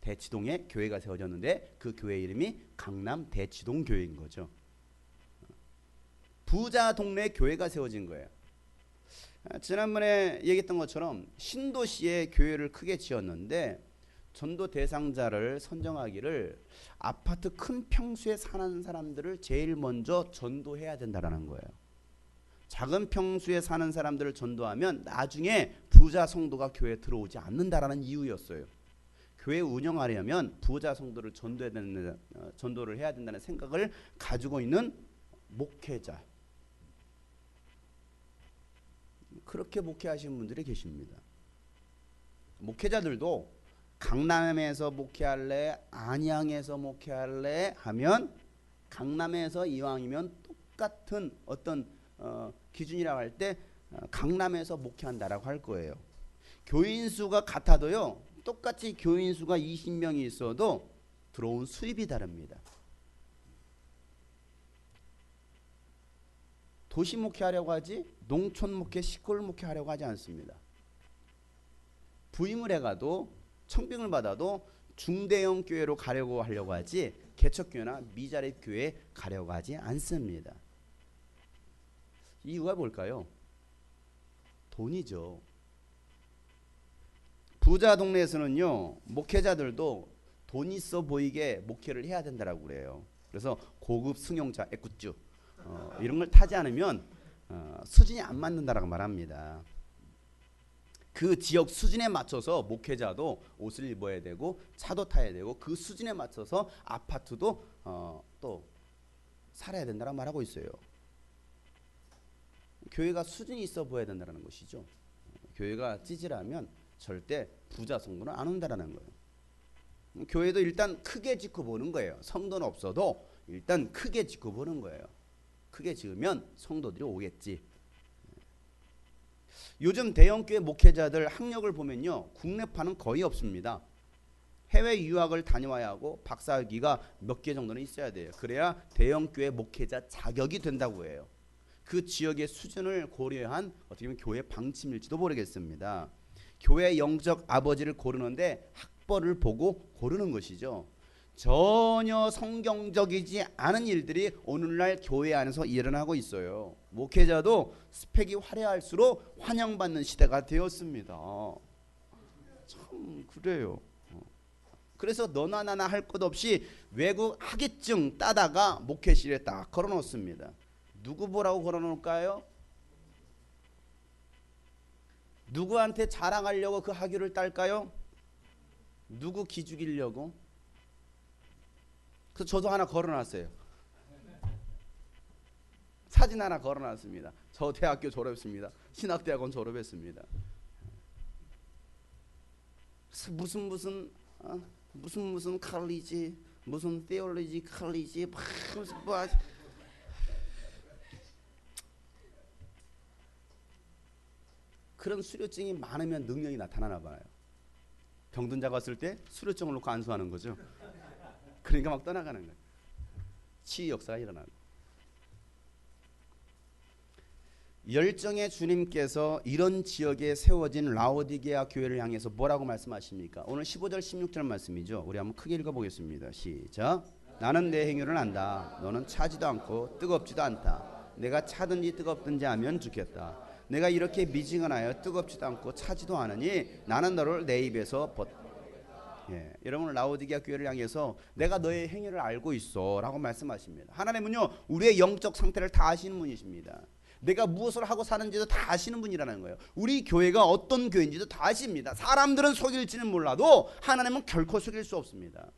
대치동에 교회가 세워졌는데 그 교회 이름이 강남 대치동 교회인 거죠. 부자 동네에 교회가 세워진 거예요. 지난번에 얘기했던 것처럼 신도시에 교회를 크게 지었는데 전도 대상자를 선정하기를 아파트 큰 평수에 사는 사람들을 제일 먼저 전도해야 된다는 거예요. 작은 평수에 사는 사람들을 전도하면 나중에 부자 성도가 교회에 들어오지 않는다라는 이유였어요. 교회 운영하려면 부자 성도를 전도를 해야 된다는 생각을 가지고 있는 목회자, 그렇게 목회하시는 분들이 계십니다. 목회자들도 강남에서 목회할래, 안양에서 목회할래 하면 강남에서 이왕이면 똑같은 어떤 기준이라고 할 때 강남에서 목회한다라고 할 거예요. 교인 수가 같아도요, 똑같이 교인 수가 20명이 있어도 들어온 수입이 다릅니다. 도시 목회하려고 하지 농촌 목회, 시골 목회하려고 하지 않습니다. 부임을 해가도 청빙을 받아도 중대형 교회로 가려고 하지 개척교회나 미자립 교회에 가려고 하지 않습니다. 이유가 뭘까요? 돈이죠. 부자 동네에서는요, 목회자들도 돈 있어 보이게 목회를 해야 된다라고 그래요. 그래서 고급 승용차, 애꿎주 이런 걸 타지 않으면 수준이 안 맞는다라고 말합니다. 그 지역 수준에 맞춰서 목회자도 옷을 입어야 되고 차도 타야 되고 그 수준에 맞춰서 아파트도 또 살아야 된다라고 말하고 있어요. 교회가 수준이 있어 보여야 된다는 것이죠. 교회가 찌질하면 절대 부자 성도는 안 온다라는 거예요. 교회도 일단 크게 짓고 보는 거예요. 성도는 없어도 일단 크게 짓고 보는 거예요. 크게 지으면 성도들이 오겠지. 요즘 대형교회 목회자들 학력을 보면요, 국내파는 거의 없습니다. 해외 유학을 다녀와야 하고 박사학위가 몇 개 정도는 있어야 돼요. 그래야 대형교회 목회자 자격이 된다고 해요. 그 지역의 수준을 고려한 어떻게 보면 교회 방침일지도 모르겠습니다. 교회 영적 아버지를 고르는데 학벌을 보고 고르는 것이죠. 전혀 성경적이지 않은 일들이 오늘날 교회 안에서 일어나고 있어요. 목회자도 스펙이 화려할수록 환영받는 시대가 되었습니다. 참 그래요. 그래서 너나 나나 할 것 없이 외국 학위증 따다가 목회실에 딱 걸어놓습니다. 누구 보라고 걸어놓을까요? 누구한테 자랑하려고 그 학위를 딸까요? 누구 기죽이려고? 그래서 저도 하나 걸어놨어요. 사진 하나 걸어놨습니다. 저 대학교 졸업했습니다. 신학대학원 졸업했습니다. 무슨 칼리지, 무슨 테올로지 칼리지, 뭐 그런 수료증이 많으면 능력이 나타나나 봐요. 병든 자가 왔을 때 수료증을 놓고 안수하는 거죠. 그러니까 막 떠나가는 거예요. 치유 역사가 일어나는. 열정의 주님께서 이런 지역에 세워진 라오디게아 교회를 향해서 뭐라고 말씀하십니까? 오늘 15절 16절 말씀이죠. 우리 한번 크게 읽어보겠습니다. 시작. 나는 내 행위를 안다. 너는 차지도 않고 뜨겁지도 않다. 내가 차든지 뜨겁든지 하면 죽겠다. 내가 이렇게 미지근하여 뜨겁지도 않고 차지도 않으니 나는 너를 내 입에서 여러분 라오디게아 교회를 향해서 내가 너의 행위를 알고 있어 라고 말씀하십니다. 하나님은요 우리의 영적 상태를 다 아시는 분이십니다. 내가 무엇을 하고 사는지도 다 아시는 분이라는 거예요. 우리 교회가 어떤 교회인지도 다 아십니다. 사람들은 속일지는 몰라도 하나님은 결코 속일 수 없습니다.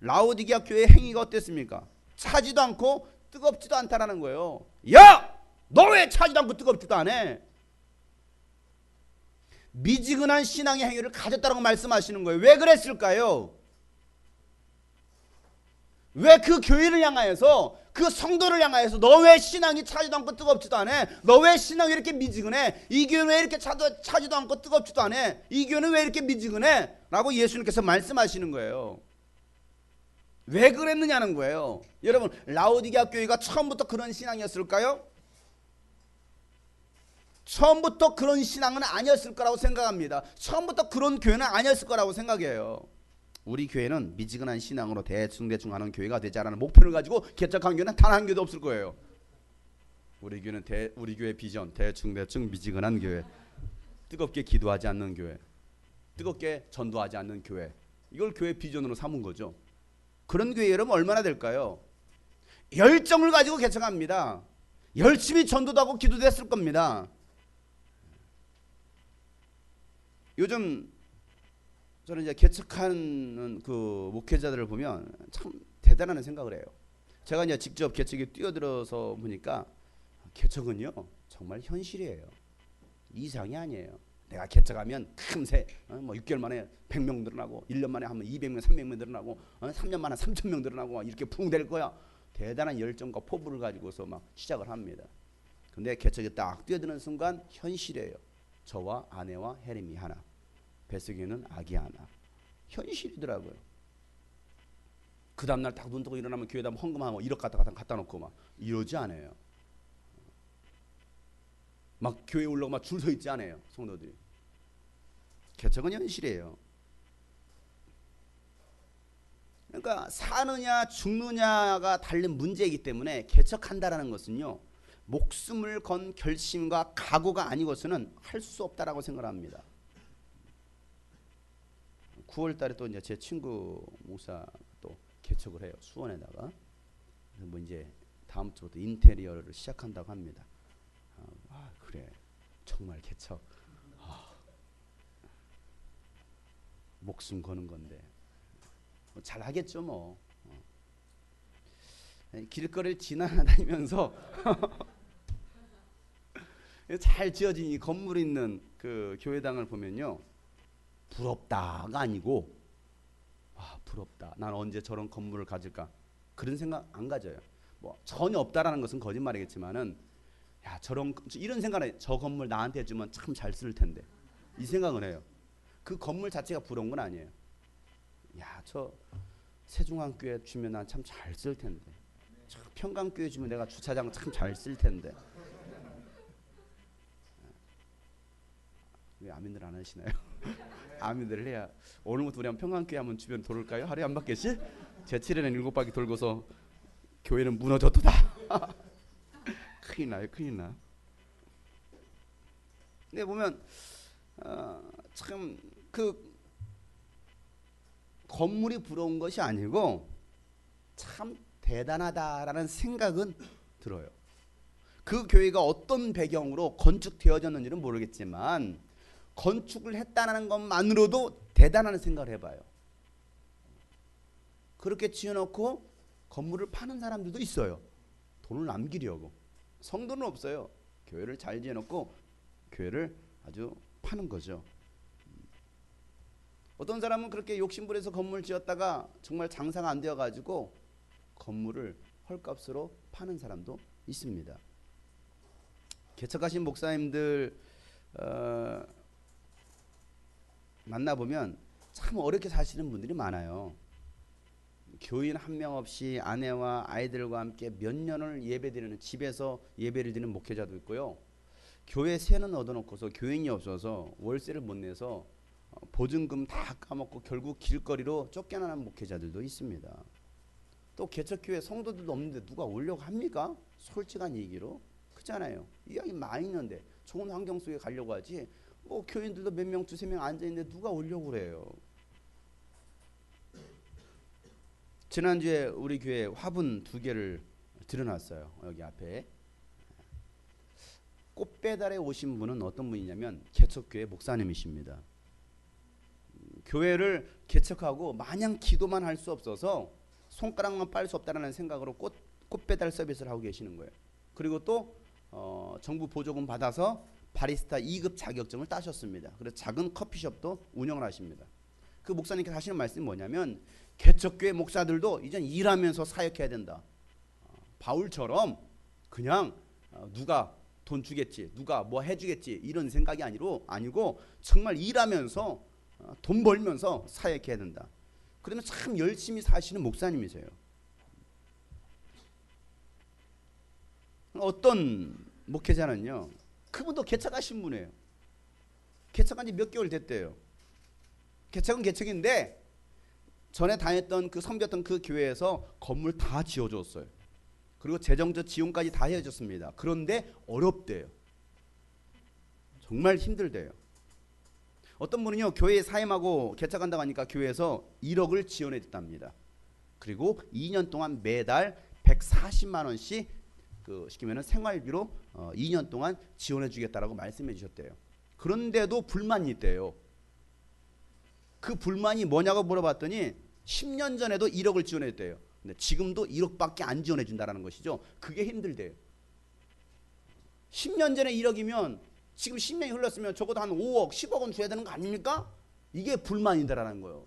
라오디게아 교회의 행위가 어땠습니까? 차지도 않고 뜨겁지도 않다라는 거예요. 야! 너 왜 차지도 않고 뜨겁지도 않아? 미지근한 신앙의 행위를 가졌다고 말씀하시는 거예요. 왜 그랬을까요? 왜 그 교회를 향하여서 그 성도를 향하여서 너 왜 신앙이 차지도 않고 뜨겁지도 않아? 너 왜 신앙이 이렇게 미지근해? 이 교회는 왜 이렇게 차지도 않고 뜨겁지도 않아? 이 교회는 왜 이렇게 미지근해? 라고 예수님께서 말씀하시는 거예요. 왜 그랬느냐는 거예요. 여러분 라오디게아 교회가 처음부터 그런 신앙이었을까요? 처음부터 그런 신앙은 아니었을 거라고 생각합니다. 처음부터 그런 교회는 아니었을 거라고 생각해요. 우리 교회는 미지근한 신앙으로 대충 하는 교회가 되지 않는 목표를 가지고 개척한 교회는 단 한 교회도 없을 거예요. 우리 교회는 우리 교회 비전 대충 미지근한 교회, 뜨겁게 기도하지 않는 교회, 뜨겁게 전도하지 않는 교회, 이걸 교회 비전으로 삼은 거죠. 그런 교회 여러분 얼마나 될까요? 열정을 가지고 개척합니다. 열심히 전도도 하고 기도도 했을 겁니다. 요즘 저는 이제 개척하는 그 목회자들을 보면 참 대단한 생각을 해요. 제가 이제 직접 개척에 뛰어들어서 보니까 개척은요 정말 현실이에요. 이상이 아니에요. 내가 개척하면 금세 뭐 6개월 만에 100명 늘어나고 1년 만에 하면 200명 300명 늘어나고 3년 만에 3,000명 늘어나고 이렇게 붕 될 거야. 대단한 열정과 포부를 가지고서 막 시작을 합니다. 근데 개척에 딱 뛰어드는 순간 현실이에요. 저와 아내와 혜림이 하나, 뱃속에는 아기 하나. 현실이더라고요. 그 다음날 딱 눈 뜨고 일어나면 교회에다 헌금하고 1억 갖다 놓고 막 이러지 않아요. 막 교회 올라오고 막 줄 서 있지 않아요. 성도들이. 개척은 현실이에요. 그러니까 사느냐 죽느냐가 달린 문제이기 때문에 개척한다라는 것은요 목숨을 건 결심과 각오가 아니고서는 할 수 없다라고 생각합니다. 9월 달에 또 이제 제 친구 목사 또 개척을 해요. 수원에다가. 뭐 이제 다음 주부터 인테리어를 시작한다고 합니다. 그래. 정말 개척. 목숨 거는 건데. 뭐 잘 하겠죠, 뭐. 길거리를 지나다니면서 잘 지어진 이 건물 있는 그 교회당을 보면요, 부럽다가 아니고, 와, 부럽다. 난 언제 저런 건물을 가질까? 그런 생각 안 가져요. 뭐 전혀 없다라는 것은 거짓말이겠지만은, 야, 이런 생각을 해요. 저 건물 나한테 주면 참 잘 쓸 텐데. 이 생각을 해요. 그 건물 자체가 부러운 건 아니에요. 야, 저 세중앙교회 주면 난 참 잘 쓸 텐데. 평강교회 주면 내가 주차장 참 잘 쓸 텐데. 왜 아멘들 안 하시나요? 아멘들을 해야. 오늘부터 우리 평강교회 한번 주변 돌을까요? 하루에 한 바퀴씩? 제7에는 7바퀴 돌고서 교회는 무너졌도다. 큰일 나요, 큰일 나. 근데 보면 참 그 건물이 부러운 것이 아니고 참 대단하다라는 생각은 들어요. 그 교회가 어떤 배경으로 건축되어졌는지는 모르겠지만 건축을 했다는 것만으로도 대단한 생각을 해봐요. 그렇게 지어놓고 건물을 파는 사람들도 있어요. 돈을 남기려고. 성도는 없어요. 교회를 잘 지어놓고 교회를 아주 파는 거죠. 어떤 사람은 그렇게 욕심부려서 건물 지었다가 정말 장사가 안 되어가지고 건물을 헐값으로 파는 사람도 있습니다. 개척하신 목사님들 만나보면 참 어렵게 사시는 분들이 많아요. 교인 한 명 없이 아내와 아이들과 함께 몇 년을 예배드리는, 집에서 예배를 드리는 목회자도 있고요. 교회 세는 얻어놓고서 교인이 없어서 월세를 못 내서 보증금 다 까먹고 결국 길거리로 쫓겨나는 목회자들도 있습니다. 또 개척교회 성도들도 없는데 누가 오려고 합니까? 솔직한 얘기로. 그렇잖아요. 이야기 많이 있는데 좋은 환경 속에 가려고 하지, 뭐 교인들도 몇 명, 두세 명 앉아있는데 누가 오려고 그래요. 지난주에 우리 교회 화분 2개를 들여놨어요. 여기 앞에. 꽃배달에 오신 분은 어떤 분이냐면 개척교회 목사님이십니다. 교회를 개척하고 마냥 기도만 할 수 없어서 손가락만 빨 수 없다는 생각으로 꽃배달 서비스를 하고 계시는 거예요. 그리고 또 정부 보조금 받아서 바리스타 2급 자격증을 따셨습니다. 그래서 작은 커피숍도 운영을 하십니다. 그 목사님께서 하시는 말씀이 뭐냐면 개척교회 목사들도 이젠 일하면서 사역해야 된다. 바울처럼 그냥 누가 돈 주겠지, 누가 뭐 해주겠지 이런 생각이 아니고 정말 일하면서 돈 벌면서 사역해야 된다. 그러면 참 열심히 사시는 목사님이세요. 어떤 목회자는요, 그분도 개척하신 분이에요. 개척한 지 몇 개월 됐대요. 개척은 개척인데 전에 다녔던 그 섬겼던 그 교회에서 건물 다 지어줬어요. 그리고 재정적 지원까지 다 해줬습니다. 그런데 어렵대요. 정말 힘들대요. 어떤 분은요, 교회에 사임하고 개척한다고 하니까 교회에서 1억을 지원해 줬답니다. 그리고 2년 동안 매달 140만 원씩 시키면은 생활비로 2년 동안 지원해 주겠다라고 말씀해 주셨대요. 그런데도 불만이 있대요. 그 불만이 뭐냐고 물어봤더니 10년 전에도 1억을 지원해 줬대요. 근데 지금도 1억밖에 안 지원해 준다라는 것이죠. 그게 힘들대요. 10년 전에 1억이면 지금 10년이 흘렀으면 적어도 한 5억, 10억은 줘야 되는 거 아닙니까? 이게 불만이다라는 거예요.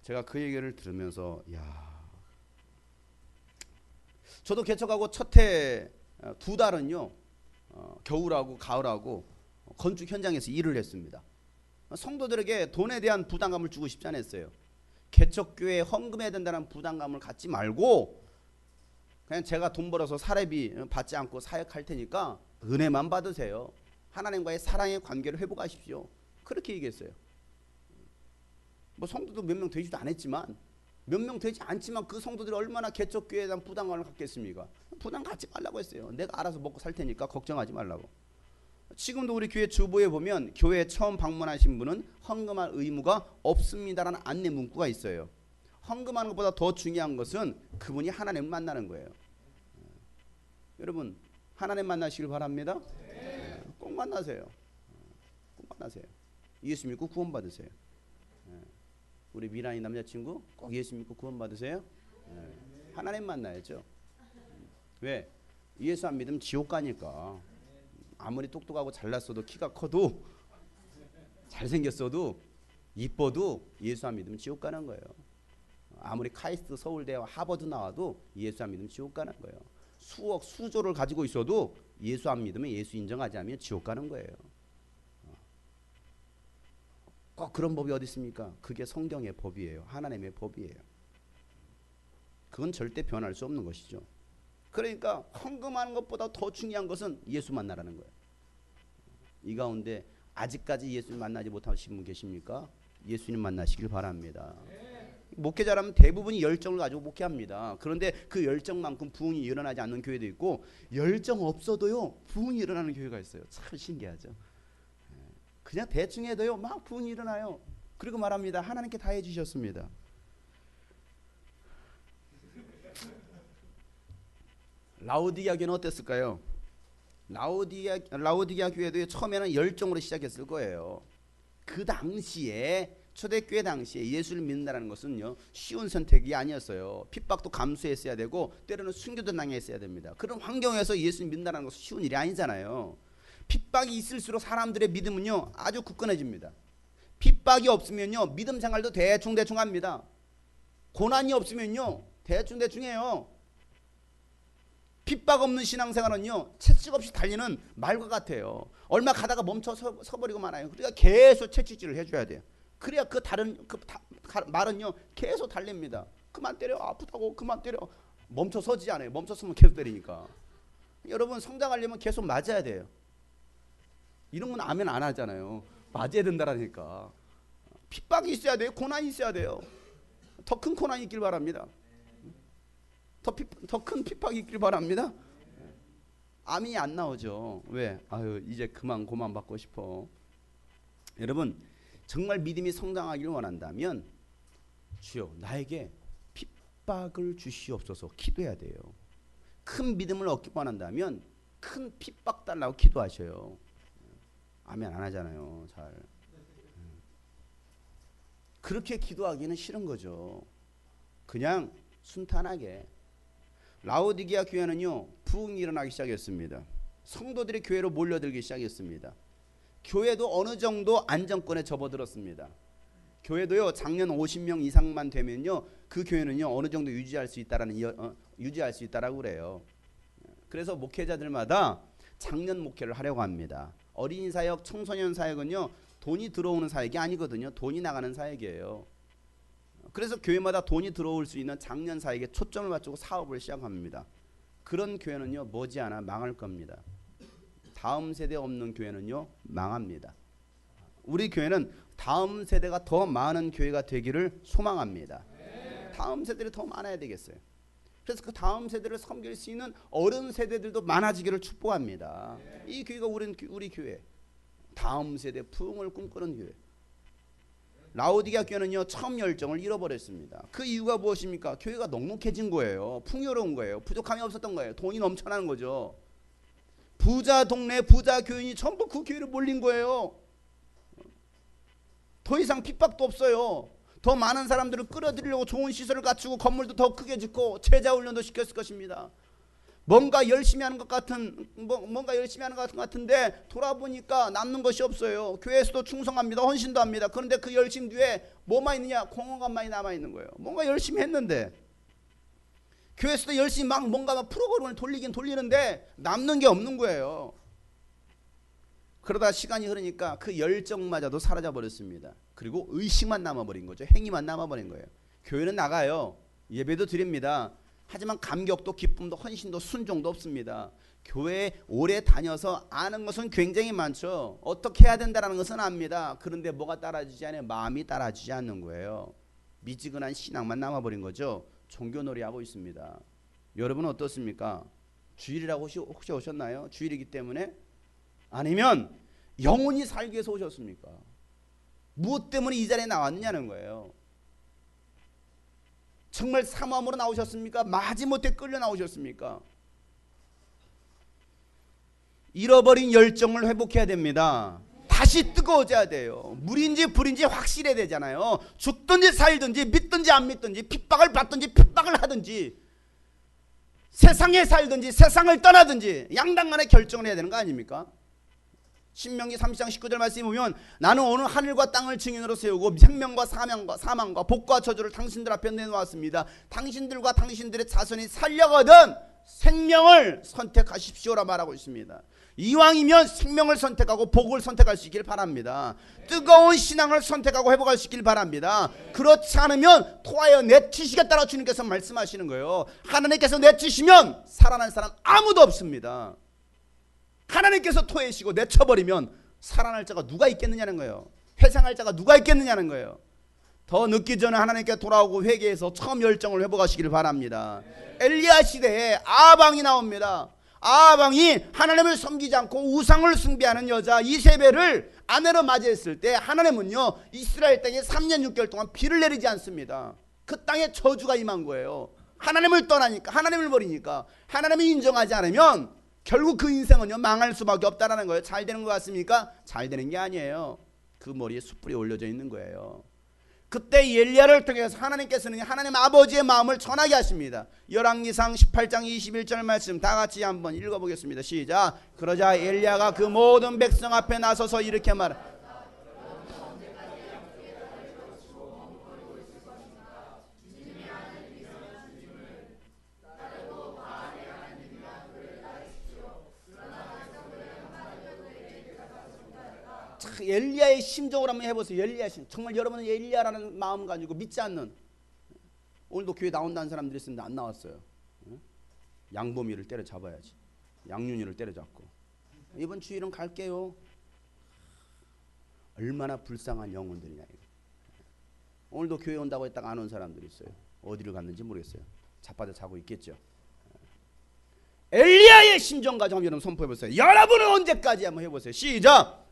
제가 그 얘기를 들으면서 저도 개척하고 첫 해 2달은요, 겨울하고 가을하고 건축 현장에서 일을 했습니다. 성도들에게 돈에 대한 부담감을 주고 싶지 않았어요. 개척교회에 헌금해야 된다는 부담감을 갖지 말고 그냥 제가 돈 벌어서 사례비 받지 않고 사역할 테니까 은혜만 받으세요. 하나님과의 사랑의 관계를 회복하십시오. 그렇게 얘기했어요. 뭐 성도도 몇 명 되지도 않았지만 몇 명 되지 않지만 그 성도들이 얼마나 개척교회에 대한 부담감을 갖겠습니까? 부담 갖지 말라고 했어요. 내가 알아서 먹고 살 테니까 걱정하지 말라고. 지금도 우리 교회 주보에 보면 교회에 처음 방문하신 분은 헌금할 의무가 없습니다라는 안내 문구가 있어요. 헌금하는 것보다 더 중요한 것은 그분이 하나님을 만나는 거예요. 여러분 하나님 만나시길 바랍니다. 꼭 만나세요. 꼭 만나세요. 예수 믿고 구원 받으세요. 우리 미란이 남자친구 꼭 예수 믿고 구원 받으세요. 하나님 만나야죠. 왜? 예수 안 믿으면 지옥 가니까. 아무리 똑똑하고 잘났어도 키가 커도 잘생겼어도 이뻐도 예수 안 믿으면 지옥 가는 거예요. 아무리 카이스트 서울대와 하버드 나와도 예수 안 믿으면 지옥 가는 거예요. 수억 수조를 가지고 있어도 예수 안 믿으면 예수 인정하지 않으면 지옥 가는 거예요. 꼭 그런 법이 어디 있습니까? 그게 성경의 법이에요. 하나님의 법이에요. 그건 절대 변할 수 없는 것이죠. 그러니까 헌금하는 것보다 더 중요한 것은 예수 만나라는 거예요. 이 가운데 아직까지 예수님 만나지 못하신 분 계십니까? 예수님 만나시길 바랍니다. 목회자라면 대부분이 열정을 가지고 목회합니다. 그런데 그 열정만큼 부흥이 일어나지 않는 교회도 있고 열정 없어도요 부흥이 일어나는 교회가 있어요. 참 신기하죠. 그냥 대충 해도요 막 부흥이 일어나요. 그리고 말합니다. 하나님께 다 해주셨습니다. 라오디게아 교회는 어땠을까요? 라오디게아 교회도 처음에는 열정으로 시작했을 거예요. 그 당시에 초대교회 당시에 예수를 믿는다는 것은요 쉬운 선택이 아니었어요. 핍박도 감수했어야 되고 때로는 순교도 당했어야 됩니다. 그런 환경에서 예수를 믿는다는 것은 쉬운 일이 아니잖아요. 핍박이 있을수록 사람들의 믿음은요 아주 굳건해집니다. 핍박이 없으면요 믿음 생활도 대충 합니다. 고난이 없으면요 대충 해요. 핍박 없는 신앙생활은요 채찍 없이 달리는 말과 같아요. 얼마 가다가 멈춰 서버리고 말아요. 그러니까 계속 채찍질을 해줘야 돼요. 그래야 그 말은요 계속 달립니다. 그만 때려 아프다고 그만 때려. 멈춰 서지 않아요. 멈춰 서면 계속 때리니까. 여러분 성장하려면 계속 맞아야 돼요. 이런 건 아멘 안 하잖아요. 맞아야 된다라니까. 핍박이 있어야 돼요. 고난이 있어야 돼요. 더 큰 고난이 있길 바랍니다. 더 큰 핍박이 있길 바랍니다. 아멘이 안 나오죠. 왜? 아유 이제 그만 고만 받고 싶어. 여러분 정말 믿음이 성장하기를 원한다면 주여 나에게 핍박을 주시옵소서 기도해야 돼요. 큰 믿음을 얻기 원한다면 큰 핍박 달라고 기도하셔요. 아멘 안 하잖아요. 잘. 그렇게 기도하기는 싫은 거죠. 그냥 순탄하게. 라오디게아 교회는요 부흥이 일어나기 시작했습니다. 성도들이 교회로 몰려들기 시작했습니다. 교회도 어느 정도 안정권에 접어들었습니다. 교회도요 작년 50명 이상만 되면요 그 교회는요 어느 정도 유지할 수 있다라고 그래요. 그래서 목회자들마다 작년 목회를 하려고 합니다. 어린이 사역, 청소년 사역은요 돈이 들어오는 사역이 아니거든요. 돈이 나가는 사역이에요. 그래서 교회마다 돈이 들어올 수 있는 작년 사역에 초점을 맞추고 사업을 시작합니다. 그런 교회는요 머지않아 망할 겁니다. 다음 세대 없는 교회는요 망합니다. 우리 교회는 다음 세대가 더 많은 교회가 되기를 소망합니다. 다음 세대들이 더 많아야 되겠어요. 그래서 그 다음 세대를 섬길 수 있는 어른 세대들도 많아지기를 축복합니다. 이 교회가 우리 교회 다음 세대 부흥을 꿈꾸는 교회. 라오디게아 교회는요 처음 열정을 잃어버렸습니다. 그 이유가 무엇입니까? 교회가 넉넉해진 거예요. 풍요로운 거예요. 부족함이 없었던 거예요. 돈이 넘쳐나는 거죠. 부자 동네 부자 교인이 전부 그 교회로 몰린 거예요. 더 이상 핍박도 없어요. 더 많은 사람들을 끌어들이려고 좋은 시설을 갖추고 건물도 더 크게 짓고 제자 훈련도 시켰을 것입니다. 뭔가 열심히 하는 것 같은데 돌아보니까 남는 것이 없어요. 교회에서도 충성합니다. 헌신도 합니다. 그런데 그 열심 뒤에 뭐만 있느냐? 공허감만이 남아있는 거예요. 뭔가 열심히 했는데 교회에서도 열심히 막 뭔가 프로그램을 돌리긴 돌리는데 남는 게 없는 거예요. 그러다 시간이 흐르니까 그 열정마저도 사라져 버렸습니다. 그리고 의식만 남아버린 거죠. 행위만 남아버린 거예요. 교회는 나가요. 예배도 드립니다. 하지만 감격도 기쁨도 헌신도 순종도 없습니다. 교회에 오래 다녀서 아는 것은 굉장히 많죠. 어떻게 해야 된다는 것은 압니다. 그런데 뭐가 따라주지 않아요? 마음이 따라주지 않는 거예요. 미지근한 신앙만 남아버린 거죠. 종교놀이 하고 있습니다. 여러분은 어떻습니까? 주일이라고 혹시 오셨나요? 주일이기 때문에? 아니면 영원히 살기 위해서 오셨습니까? 무엇 때문에 이 자리에 나왔느냐는 거예요. 정말 사모함으로 나오셨습니까? 마지못해 끌려 나오셨습니까? 잃어버린 열정을 회복해야 됩니다. 다시 뜨거워져야 돼요. 물인지 불인지 확실해야 되잖아요. 죽든지 살든지 믿든지 안 믿든지 핍박을 받든지 핍박을 하든지 세상에 살든지 세상을 떠나든지 양당간에 결정을 해야 되는 거 아닙니까? 신명기 30장 19절 말씀에 보면 나는 오늘 하늘과 땅을 증인으로 세우고 생명과 사망과 복과 저주를 당신들 앞에 내놓았습니다. 당신들과 당신들의 자손이 살려거든 생명을 선택하십시오라 말하고 있습니다. 이왕이면 생명을 선택하고 복을 선택할 수 있길 바랍니다. 뜨거운 신앙을 선택하고 회복할 수 있길 바랍니다. 그렇지 않으면 토하여 내치시겠다라고 주님께서 말씀하시는 거예요. 하나님께서 내치시면 살아난 사람 아무도 없습니다. 하나님께서 토해시고 내쳐버리면 살아날 자가 누가 있겠느냐는 거예요. 회상할 자가 누가 있겠느냐는 거예요. 더 늦기 전에 하나님께 돌아오고 회개해서 처음 열정을 회복하시길 바랍니다. 엘리야 시대에 아방이 나옵니다. 아방이 하나님을 섬기지 않고 우상을 숭배하는 여자 이세벨을 아내로 맞이했을 때 하나님은요 이스라엘 땅에 3년 6개월 동안 비를 내리지 않습니다. 그 땅에 저주가 임한 거예요. 하나님을 떠나니까, 하나님을 버리니까, 하나님이 인정하지 않으면 결국 그 인생은요 망할 수밖에 없다라는 거예요. 잘 되는 것 같습니까? 잘 되는 게 아니에요. 그 머리에 숯불이 올려져 있는 거예요. 그때 엘리야를 통해서 하나님께서는 하나님 아버지의 마음을 전하게 하십니다. 열왕기상 18장 21절 말씀 다 같이 한번 읽어보겠습니다. 시작. 그러자 엘리야가 그 모든 백성 앞에 나서서 이렇게 말합니다. 엘리야의 심정을 한번 해보세요. 엘리야 심. 정말 여러분은 엘리야라는 마음 가지고 믿지 않는, 오늘도 교회 나온다는 사람들이 있는데 안 나왔어요. 양보미를 때려잡아야지. 양윤희를 때려잡고 이번 주일은 갈게요. 얼마나 불쌍한 영혼들이냐 이거. 오늘도 교회 온다고 했다가 안 온 사람들이 있어요. 어디를 갔는지 모르겠어요. 자빠져 자고 있겠죠. 엘리야의 심정 가지고 한번 여러분 선포해보세요. 여러분은 언제까지 한번 해보세요. 시작.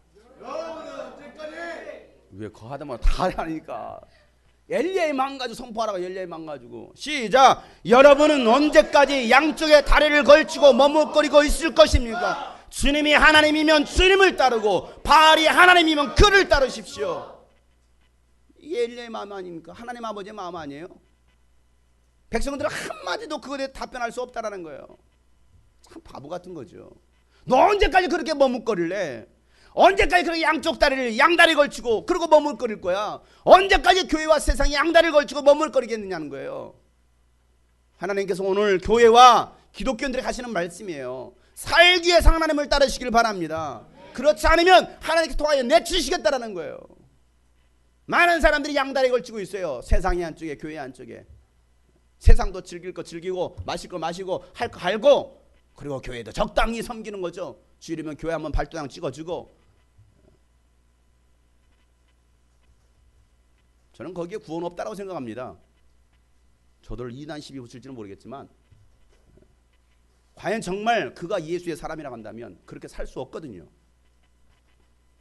왜 그거 하다마다 다 하니까. 엘리야의 마음 가지고 선포하라고. 엘리야의 마음 가지고 시작. 여러분은 언제까지 양쪽에 다리를 걸치고 머뭇거리고 있을 것입니까? 주님이 하나님이면 주님을 따르고 바알이 하나님이면 그를 따르십시오. 이게 엘리야의 마음 아닙니까? 하나님 아버지의 마음 아니에요? 백성들은 한마디도 그거에 대해 답변할 수 없다라는 거예요. 참 바보 같은 거죠. 너 언제까지 그렇게 머뭇거릴래? 언제까지 그렇게 양쪽 다리를 양다리 걸치고 그러고 머물거릴 거야? 언제까지 교회와 세상이 양다리를 걸치고 머물거리겠느냐는 거예요. 하나님께서 오늘 교회와 기독교인들이 하시는 말씀이에요. 살기 위해서 하나님을 따르시길 바랍니다. 그렇지 않으면 하나님께 통하여 내치시겠다라는 거예요. 많은 사람들이 양다리 걸치고 있어요. 세상이 한쪽에 교회 한쪽에. 세상도 즐길 거 즐기고 마실 거 마시고 할 거 할고, 그리고 교회도 적당히 섬기는 거죠. 주일이면 교회 한번 발도장 찍어주고. 저는 거기에 구원 없다라고 생각합니다. 저들 2단 시비 붙일지는 모르겠지만 과연 정말 그가 예수의 사람이라고 한다면 그렇게 살 수 없거든요.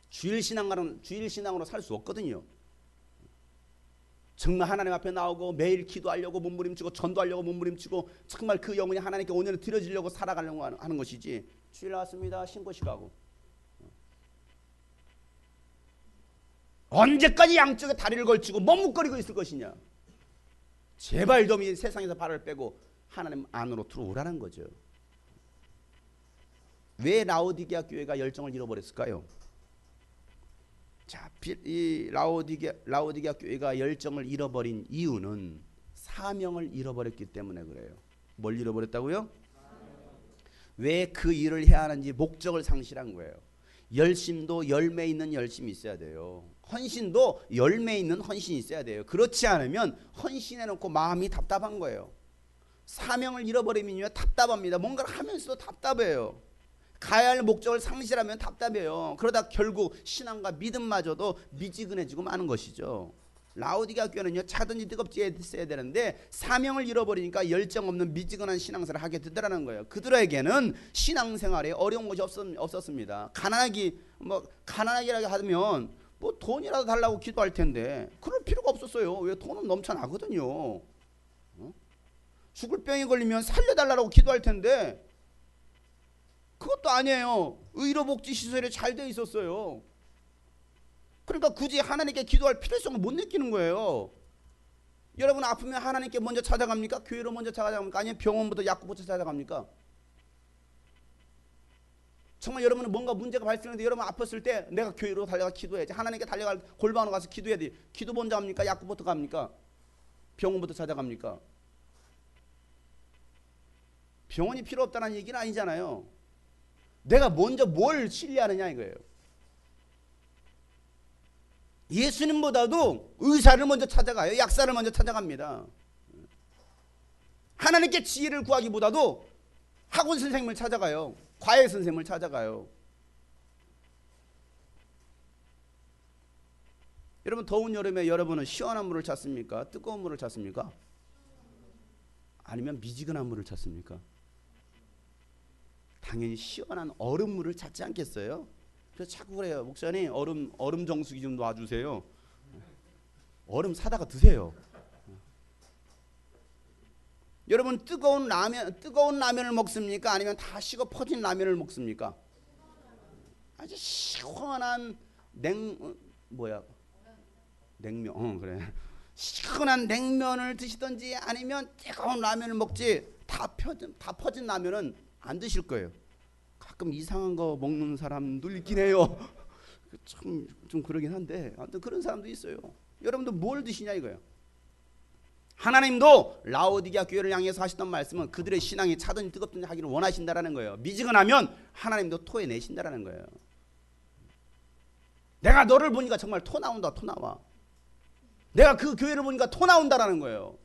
주일 신앙으로 살 수 없거든요. 정말 하나님 앞에 나오고 매일 기도하려고 몸부림치고 전도하려고 몸부림치고 정말 그 영혼이 하나님께 온전히 드려지려고 살아가려고 하는 것이지, 주일 나왔습니다 신고식하고 언제까지 양쪽에 다리를 걸치고 머뭇거리고 있을 것이냐. 제발 좀 이 세상에서 발을 빼고 하나님 안으로 들어오라는 거죠. 왜 라오디게아 교회가 열정을 잃어버렸을까요? 자, 이 라오디게아 교회가 열정을 잃어버린 이유는 사명을 잃어버렸기 때문에 그래요. 뭘 잃어버렸다고요? 왜 그 일을 해야 하는지 목적을 상실한 거예요. 열심도 열매 있는 열심이 있어야 돼요. 헌신도 열매 있는 헌신이 있어야 돼요. 그렇지 않으면 헌신해놓고 마음이 답답한 거예요. 사명을 잃어버리면요 답답합니다. 뭔가를 하면서도 답답해요. 가야 할 목적을 상실하면 답답해요. 그러다 결국 신앙과 믿음마저도 미지근해지고 마는 것이죠. 라오디게아 교회는요 차든지 뜨겁지 했어야 되는데 사명을 잃어버리니까 열정 없는 미지근한 신앙생활을 하게 되더라는 거예요. 그들에게는 신앙생활에 어려운 것이 없었습니다. 가난하기라고 하면 뭐 돈이라도 달라고 기도할 텐데 그럴 필요가 없었어요. 왜? 돈은 넘쳐나거든요. 죽을 병에 걸리면 살려달라고 기도할 텐데 그것도 아니에요. 의료복지시설이 잘 돼 있었어요. 그러니까 굳이 하나님께 기도할 필요성을 못 느끼는 거예요. 여러분 아프면 하나님께 먼저 찾아갑니까? 교회로 먼저 찾아갑니까? 아니면 병원부터 약국부터 찾아갑니까? 정말 여러분은 뭔가 문제가 발생했는데 여러분 아팠을 때 내가 교회로 달려가 기도해야지. 하나님께 달려갈 골방으로 가서 기도해야 돼. 기도 먼저 합니까? 약국부터 갑니까? 병원부터 찾아갑니까? 병원이 필요 없다는 얘기는 아니잖아요. 내가 먼저 뭘 신뢰하느냐 이거예요. 예수님보다도 의사를 먼저 찾아가요. 약사를 먼저 찾아갑니다. 하나님께 지혜를 구하기보다도 학원 선생님을 찾아가요. 과외 선생님을 찾아가요. 여러분 더운 여름에 여러분은 시원한 물을 찾습니까? 뜨거운 물을 찾습니까? 아니면 미지근한 물을 찾습니까? 당연히 시원한 얼음물을 찾지 않겠어요? 그래서 자꾸 그래요. 목사님 얼음 정수기 좀 놔주세요. 얼음 사다가 드세요. 여러분 뜨거운 라면을 먹습니까? 아니면 다 식어 퍼진 라면을 먹습니까? 아주 시원한 냉면 그래. 시원한 냉면을 드시든지 아니면 뜨거운 라면을 먹지 다 퍼진 라면은 안 드실 거예요. 가끔 이상한 거 먹는 사람도 있긴 해요. 참 좀 그러긴 한데 아무튼 그런 사람도 있어요. 여러분도 뭘 드시냐 이거예요. 하나님도 라오디게아 교회를 향해서 하시던 말씀은 그들의 신앙이 차든지 뜨겁든지 하기를 원하신다라는 거예요. 미지근하면 하나님도 토해내신다라는 거예요. 내가 너를 보니까 정말 토 나온다. 토 나와. 내가 그 교회를 보니까 토 나온다라는 거예요.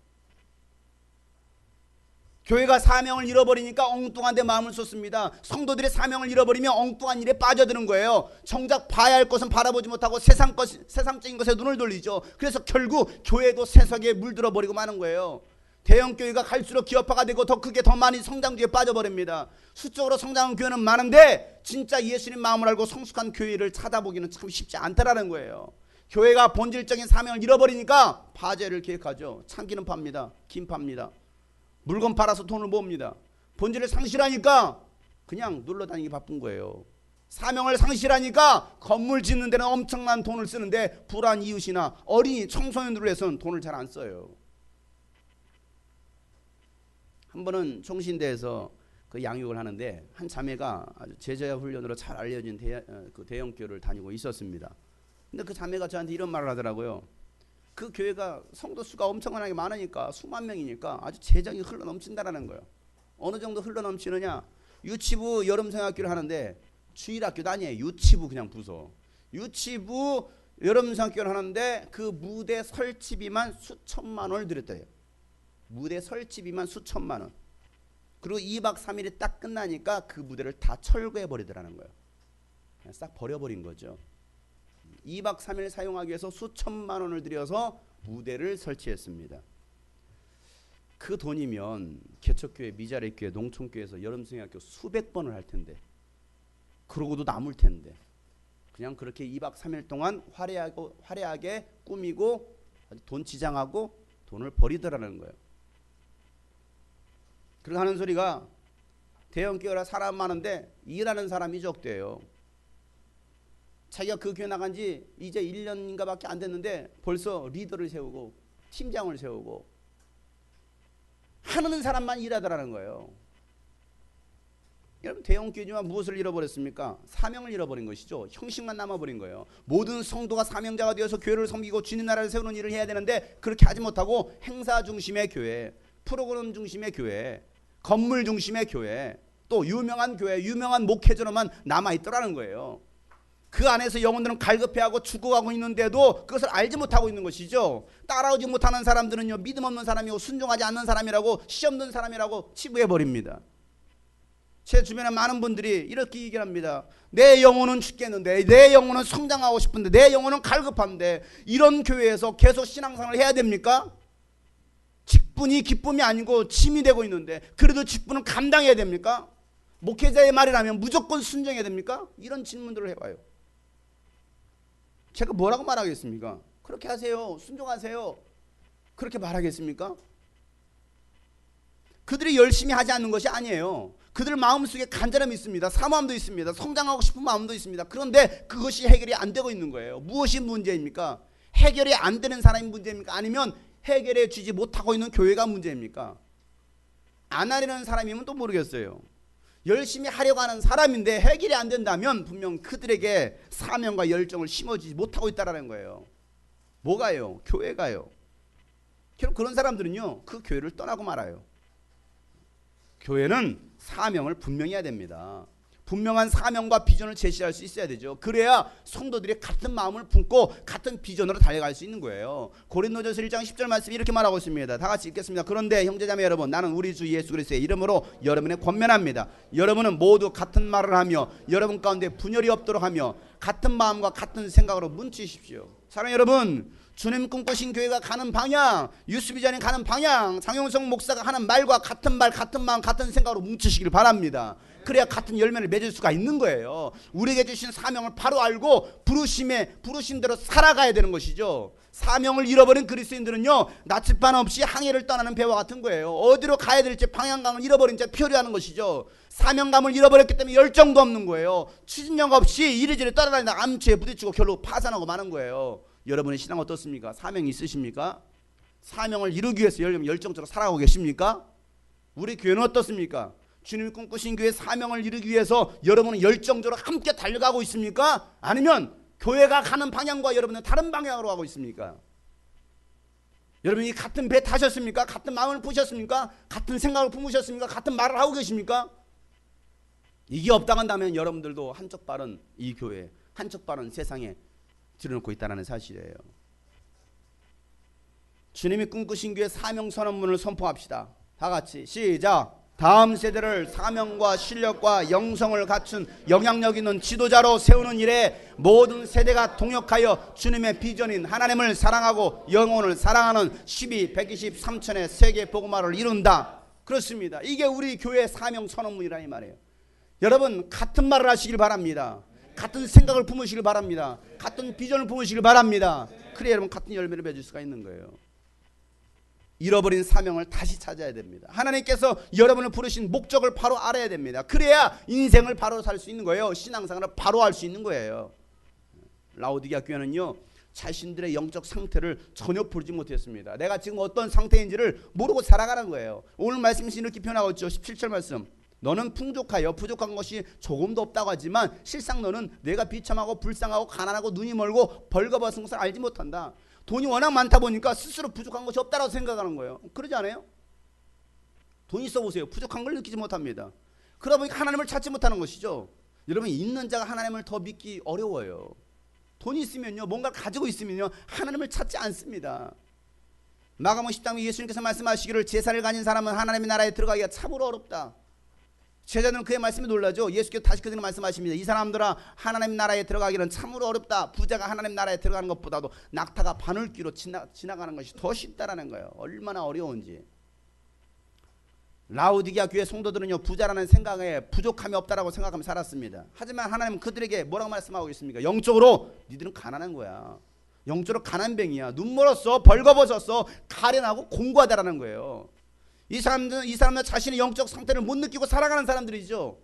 교회가 사명을 잃어버리니까 엉뚱한 데 마음을 쏟습니다. 성도들의 사명을 잃어버리면 엉뚱한 일에 빠져드는 거예요. 정작 봐야 할 것은 바라보지 못하고 세상적인 것에 눈을 돌리죠. 그래서 결국 교회도 세속에 물들어 버리고 마는 거예요. 대형교회가 갈수록 기업화가 되고 더 크게 더 많이 성장주에 빠져버립니다. 수적으로 성장한 교회는 많은데 진짜 예수님 마음을 알고 성숙한 교회를 찾아보기는 참 쉽지 않다라는 거예요. 교회가 본질적인 사명을 잃어버리니까 파재를 계획하죠. 참기름 팝니다. 김 팝니다. 물건 팔아서 돈을 모읍니다. 본질을 상실하니까 그냥 눌러다니기 바쁜 거예요. 사명을 상실하니까 건물 짓는 데는 엄청난 돈을 쓰는데 불안 이웃이나 어린이 청소년들을 위해서는 돈을 잘 안 써요. 한 번은 총신대에서 그 양육을 하는데 한 자매가 아주 제자 훈련으로 잘 알려진 대형교회를 다니고 있었습니다. 근데 그 자매가 저한테 이런 말을 하더라고요. 그 교회가 성도 수가 엄청나게 많으니까 수만 명이니까 아주 재정이 흘러넘친다라는 거예요. 어느 정도 흘러넘치느냐? 유치부 여름성학교를 하는데 주일학교도 아니에요. 유치부 그냥 부서. 유치부 여름성학교를 하는데 그 무대 설치비만 수천만 원을 들였대요. 무대 설치비만 수천만 원. 그리고 2박 3일이 딱 끝나니까 그 무대를 다 철거해 버리더라는 거예요. 그냥 싹 버려버린 거죠. 2박 3일 사용하기 위해서 수천만 원을 들여서 무대를 설치했습니다. 그 돈이면 개척교회, 미자립교회, 농촌교회에서 여름성학교 수백 번을 할 텐데 그러고도 남을 텐데 그냥 그렇게 2박 3일 동안 화려하게 꾸미고 돈 지장하고 돈을 버리더라는 거예요. 그렇게 하는 소리가 대형교회라 사람 많은데 일하는 사람이 적대요. 자기가 그 교회 나간 지 이제 1년인가 밖에 안 됐는데 벌써 리더를 세우고 팀장을 세우고 하는 사람만 일하더라는 거예요. 여러분 대형교회지만 무엇을 잃어버렸습니까? 사명을 잃어버린 것이죠. 형식만 남아버린 거예요. 모든 성도가 사명자가 되어서 교회를 섬기고 주님 나라를 세우는 일을 해야 되는데 그렇게 하지 못하고 행사 중심의 교회, 프로그램 중심의 교회, 건물 중심의 교회, 또 유명한 교회, 유명한 목회자로만 남아있더라는 거예요. 그 안에서 영혼들은 갈급해하고 죽어가고 있는데도 그것을 알지 못하고 있는 것이죠. 따라오지 못하는 사람들은요 믿음 없는 사람이고 순종하지 않는 사람이라고 시험든 사람이라고 치부해버립니다. 제 주변에 많은 분들이 이렇게 얘기를 합니다. 내 영혼은 죽겠는데, 내 영혼은 성장하고 싶은데, 내 영혼은 갈급한데, 이런 교회에서 계속 신앙생활을 해야 됩니까? 직분이 기쁨이 아니고 짐이 되고 있는데 그래도 직분은 감당해야 됩니까? 목회자의 말이라면 무조건 순종해야 됩니까? 이런 질문들을 해봐요. 제가 뭐라고 말하겠습니까? 그렇게 하세요. 순종하세요. 그렇게 말하겠습니까? 그들이 열심히 하지 않는 것이 아니에요. 그들 마음속에 간절함이 있습니다. 사모함도 있습니다. 성장하고 싶은 마음도 있습니다. 그런데 그것이 해결이 안 되고 있는 거예요. 무엇이 문제입니까? 해결이 안 되는 사람이 문제입니까? 아니면 해결해 주지 못하고 있는 교회가 문제입니까? 안 하려는 사람이면 또 모르겠어요. 열심히 하려고 하는 사람인데 해결이 안 된다면 분명 그들에게 사명과 열정을 심어주지 못하고 있다는 거예요. 뭐가요? 교회가요. 결국 그런 사람들은요, 그 교회를 떠나고 말아요. 교회는 사명을 분명히 해야 됩니다. 분명한 사명과 비전을 제시할 수 있어야 되죠. 그래야 성도들이 같은 마음을 품고 같은 비전으로 달려갈 수 있는 거예요. 고린도전서 1장 10절 말씀이 이렇게 말하고 있습니다. 다 같이 읽겠습니다. 그런데 형제자매 여러분, 나는 우리 주 예수 그리스도의 이름으로 여러분에 권면합니다. 여러분은 모두 같은 말을 하며 여러분 가운데 분열이 없도록 하며 같은 마음과 같은 생각으로 뭉치십시오. 사랑하는 여러분, 주님 꿈꾸신 교회가 가는 방향, 유스비전이 가는 방향, 장용성 목사가 하는 말과 같은 말, 같은 마음, 같은 생각으로 뭉치시길 바랍니다. 그래야 같은 열매를 맺을 수가 있는 거예요. 우리에게 주신 사명을 바로 알고 부르신 대로 살아가야 되는 것이죠. 사명을 잃어버린 그리스도인들은요, 나침반 없이 항해를 떠나는 배와 같은 거예요. 어디로 가야 될지 방향감을 잃어버린 채 표류하는 것이죠. 사명감을 잃어버렸기 때문에 열정도 없는 거예요. 추진력 없이 이리저리 따라다니다 암초에 부딪히고 결국 파산하고 마는 거예요. 여러분의 신앙 어떻습니까? 사명이 있으십니까? 사명을 이루기 위해서 열정적으로 살아가고 계십니까? 우리 교회는 어떻습니까? 주님이 꿈꾸신 교회의 사명을 이루기 위해서 여러분은 열정적으로 함께 달려가고 있습니까? 아니면 교회가 가는 방향과 여러분은 다른 방향으로 가고 있습니까? 여러분이 같은 배 타셨습니까? 같은 마음을 품으셨습니까? 같은 생각을 품으셨습니까? 같은 말을 하고 계십니까? 이게 없다고 한다면 여러분들도 한쪽 발은 이 교회, 한쪽 발은 세상에 들여놓고 있다는 사실이에요. 주님이 꿈꾸신 교회 사명 선언문을 선포합시다. 다 같이 시작. 다음 세대를 사명과 실력과 영성을 갖춘 영향력 있는 지도자로 세우는 일에 모든 세대가 동역하여 주님의 비전인 하나님을 사랑하고 영혼을 사랑하는 12, 123천의 세계 복음화를 이룬다. 그렇습니다. 이게 우리 교회 사명 선언문이라는 말이에요. 여러분 같은 말을 하시길 바랍니다. 같은 생각을 품으시길 바랍니다. 같은 비전을 품으시길 바랍니다. 그래야 여러분 같은 열매를 맺을 수가 있는 거예요. 잃어버린 사명을 다시 찾아야 됩니다. 하나님께서 여러분을 부르신 목적을 바로 알아야 됩니다. 그래야 인생을 바로 살 수 있는 거예요. 신앙생활을 바로 할 수 있는 거예요. 라오디게아 교회는요, 자신들의 영적 상태를 전혀 보지 못했습니다. 내가 지금 어떤 상태인지를 모르고 살아가는 거예요. 오늘 말씀이 이렇게 표현하고 있죠. 17절 말씀. 너는 풍족하여 부족한 것이 조금도 없다고 하지만 실상 너는 내가 비참하고 불쌍하고 가난하고 눈이 멀고 벌거벗은 것을 알지 못한다. 돈이 워낙 많다 보니까 스스로 부족한 것이 없다고 생각하는 거예요. 그러지 않아요? 돈 있어 보세요. 부족한 걸 느끼지 못합니다. 그러다 보니까 하나님을 찾지 못하는 것이죠. 여러분, 있는 자가 하나님을 더 믿기 어려워요. 돈이 있으면요, 뭔가를 가지고 있으면요, 하나님을 찾지 않습니다. 마가복음 10장에 예수님께서 말씀하시기를 제사를 가진 사람은 하나님의 나라에 들어가기가 참으로 어렵다. 제자들은 그의 말씀에 놀라죠. 예수께서 다시 그들에게 말씀하십니다. 이 사람들아, 하나님 나라에 들어가기는 참으로 어렵다. 부자가 하나님 나라에 들어가는 것보다도 낙타가 바늘귀로 지나가는 것이 더 쉽다라는 거예요. 얼마나 어려운지. 라오디게아 교회 성도들은요, 부자라는 생각에 부족함이 없다라고 생각하며 살았습니다. 하지만 하나님은 그들에게 뭐라고 말씀하고 있습니까? 영적으로 니들은 가난한 거야. 영적으로 가난뱅이야. 눈 멀었어, 벌거벗었어, 가련하고 공고하다라는 거예요. 이 사람들은 자신의 영적 상태를 못 느끼고 살아가는 사람들이죠.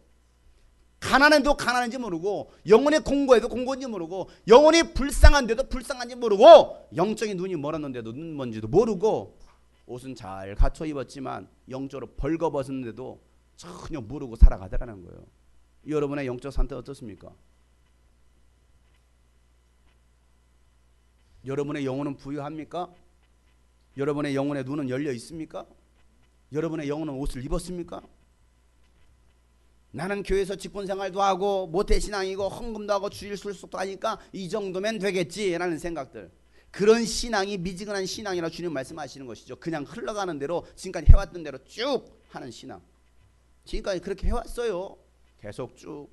가난해도 가난한지 모르고, 영혼의 공고해도 공고인지 모르고, 영혼이 불쌍한데도 불쌍한지 모르고, 영적인 눈이 멀었는데도 눈 먼지도 모르고, 옷은 잘 갖춰 입었지만 영적으로 벌거벗었는데도 전혀 모르고 살아가더라는 거예요. 여러분의 영적 상태 어떻습니까? 여러분의 영혼은 부유합니까? 여러분의 영혼의 눈은 열려 있습니까? 여러분의 영혼은 옷을 입었습니까? 나는 교회에서 직분생활도 하고 모태신앙이고 헌금도 하고 주일 술속도 하니까 이 정도면 되겠지라는 생각들, 그런 신앙이 미지근한 신앙이라 주님 말씀하시는 것이죠. 그냥 흘러가는 대로 지금까지 해왔던 대로 쭉 하는 신앙. 지금까지 그렇게 해왔어요. 계속 쭉.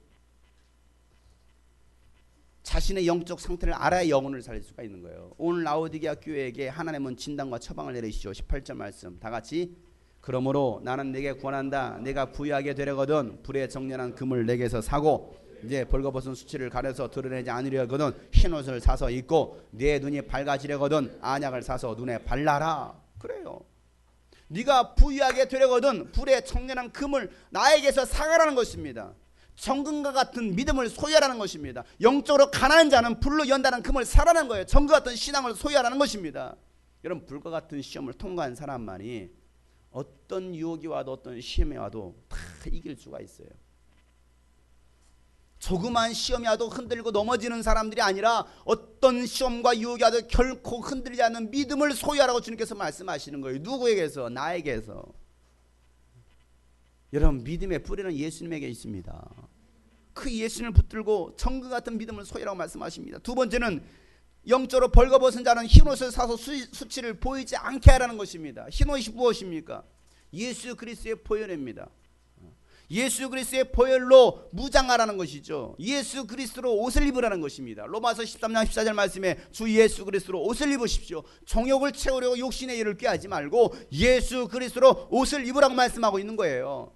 자신의 영적 상태를 알아야 영혼을 살릴 수가 있는 거예요. 오늘 라오디게아 교회에게 하나님은 진단과 처방을 내리시죠. 18절 말씀 다 같이. 그러므로 나는 내게 권한다. 내가 부유하게 되려거든 불에 정련한 금을 내게서 사고 이제 벌거벗은 수치를 가려서 드러내지 않으려거든 흰옷을 사서 입고 네 눈이 밝아지려거든 안약을 사서 눈에 발라라. 그래요. 네가 부유하게 되려거든 불에 청년한 금을 나에게서 사가라는 것입니다. 정금과 같은 믿음을 소유하라는 것입니다. 영적으로 가난한 자는 불로 연다는 금을 사라는 거예요. 정금 같은 신앙을 소유하라는 것입니다. 여러분 불과 같은 시험을 통과한 사람만이 어떤 유혹이 와도 어떤 시험이 와도 다 이길 수가 있어요. 조그만 시험이 와도 흔들고 넘어지는 사람들이 아니라 어떤 시험과 유혹이 와도 결코 흔들리지 않는 믿음을 소유하라고 주님께서 말씀하시는 거예요. 누구에게서? 나에게서. 여러분 믿음의 뿌리는 예수님에게 있습니다. 그 예수님을 붙들고 정금 같은 믿음을 소유하라고 말씀하십니다. 두 번째는 영적으로 벌거벗은 자는 흰옷을 사서 수치를 보이지 않게 하라는 것입니다. 흰옷이 무엇입니까? 예수 그리스도의 보혈입니다. 예수 그리스도의 보혈로 무장하라는 것이죠. 예수 그리스도로 옷을 입으라는 것입니다. 로마서 13장 14절 말씀에 주 예수 그리스도로 옷을 입으십시오. 정욕을 채우려고 욕심의 일을 꾀하지 말고 예수 그리스도로 옷을 입으라고 말씀하고 있는 거예요.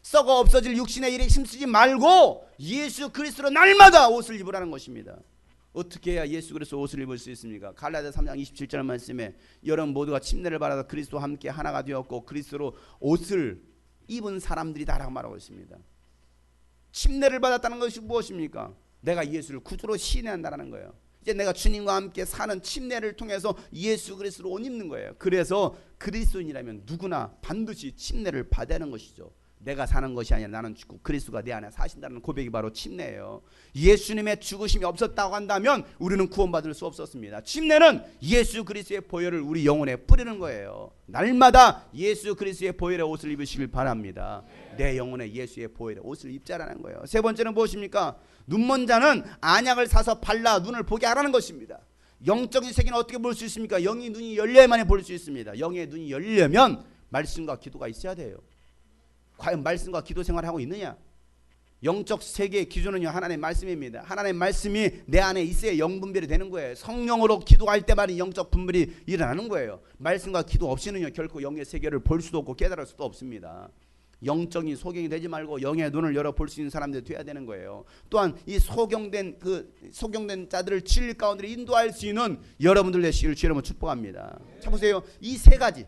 썩어 없어질 육신의 일에 힘쓰지 말고 예수 그리스도로 날마다 옷을 입으라는 것입니다. 어떻게 해야 예수 그리스도 옷을 입을 수 있습니까? 갈라디아 3장 27절 말씀에 여러분 모두가 침례를 받아서 그리스도와 함께 하나가 되었고 그리스도로 옷을 입은 사람들이다라고 말하고 있습니다. 침례를 받았다는 것이 무엇입니까? 내가 예수를 구주로 시인한다는 거예요. 이제 내가 주님과 함께 사는 침례를 통해서 예수 그리스도로 옷 입는 거예요. 그래서 그리스도인이라면 누구나 반드시 침례를 받아야 하는 것이죠. 내가 사는 것이 아니라 나는 죽고 그리스도가 내 안에 사신다는 고백이 바로 침례예요. 예수님의 죽으심이 없었다고 한다면 우리는 구원받을 수 없었습니다. 침례는 예수 그리스도의 보혈을 우리 영혼에 뿌리는 거예요. 날마다 예수 그리스도의 보혈의 옷을 입으시길 바랍니다. 내 영혼에 예수의 보혈의 옷을 입자라는 거예요. 세 번째는 무엇입니까? 눈먼 자는 안약을 사서 발라 눈을 보게 하라는 것입니다. 영적인 세계는 어떻게 볼 수 있습니까? 영의 눈이 열려야만 볼 수 있습니다. 영의 눈이 열려면 말씀과 기도가 있어야 돼요. 과연 말씀과 기도 생활을 하고 있느냐? 영적 세계의 기준은요 하나님의 말씀입니다. 하나님의 말씀이 내 안에 있어야 영분별이 되는 거예요. 성령으로 기도할 때만 영적 분별이 일어나는 거예요. 말씀과 기도 없이는요 결코 영의 세계를 볼 수도 없고 깨달을 수도 없습니다. 영적인 소경이 되지 말고 영의 눈을 열어 볼 수 있는 사람들이 돼야 되는 거예요. 또한 이 소경된 자들을 진리 가운데 인도할 수 있는 여러분들 되시기를 주님으로 축복합니다. 자 보세요. 이 세 가지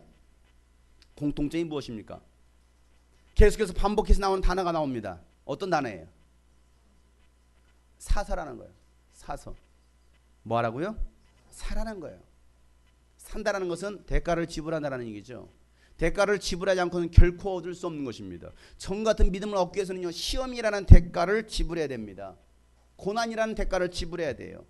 공통점이 무엇입니까? 계속해서 반복해서 나오는 단어가 나옵니다. 어떤 단어예요? 사서라는 거예요. 사서. 뭐 하라고요? 사라는 거예요. 산다라는 것은 대가를 지불한다는 얘기죠. 대가를 지불하지 않고는 결코 얻을 수 없는 것입니다. 정 같은 믿음을 얻기 위해서는요 시험이라는 대가를 지불해야 됩니다. 고난이라는 대가를 지불해야 돼요.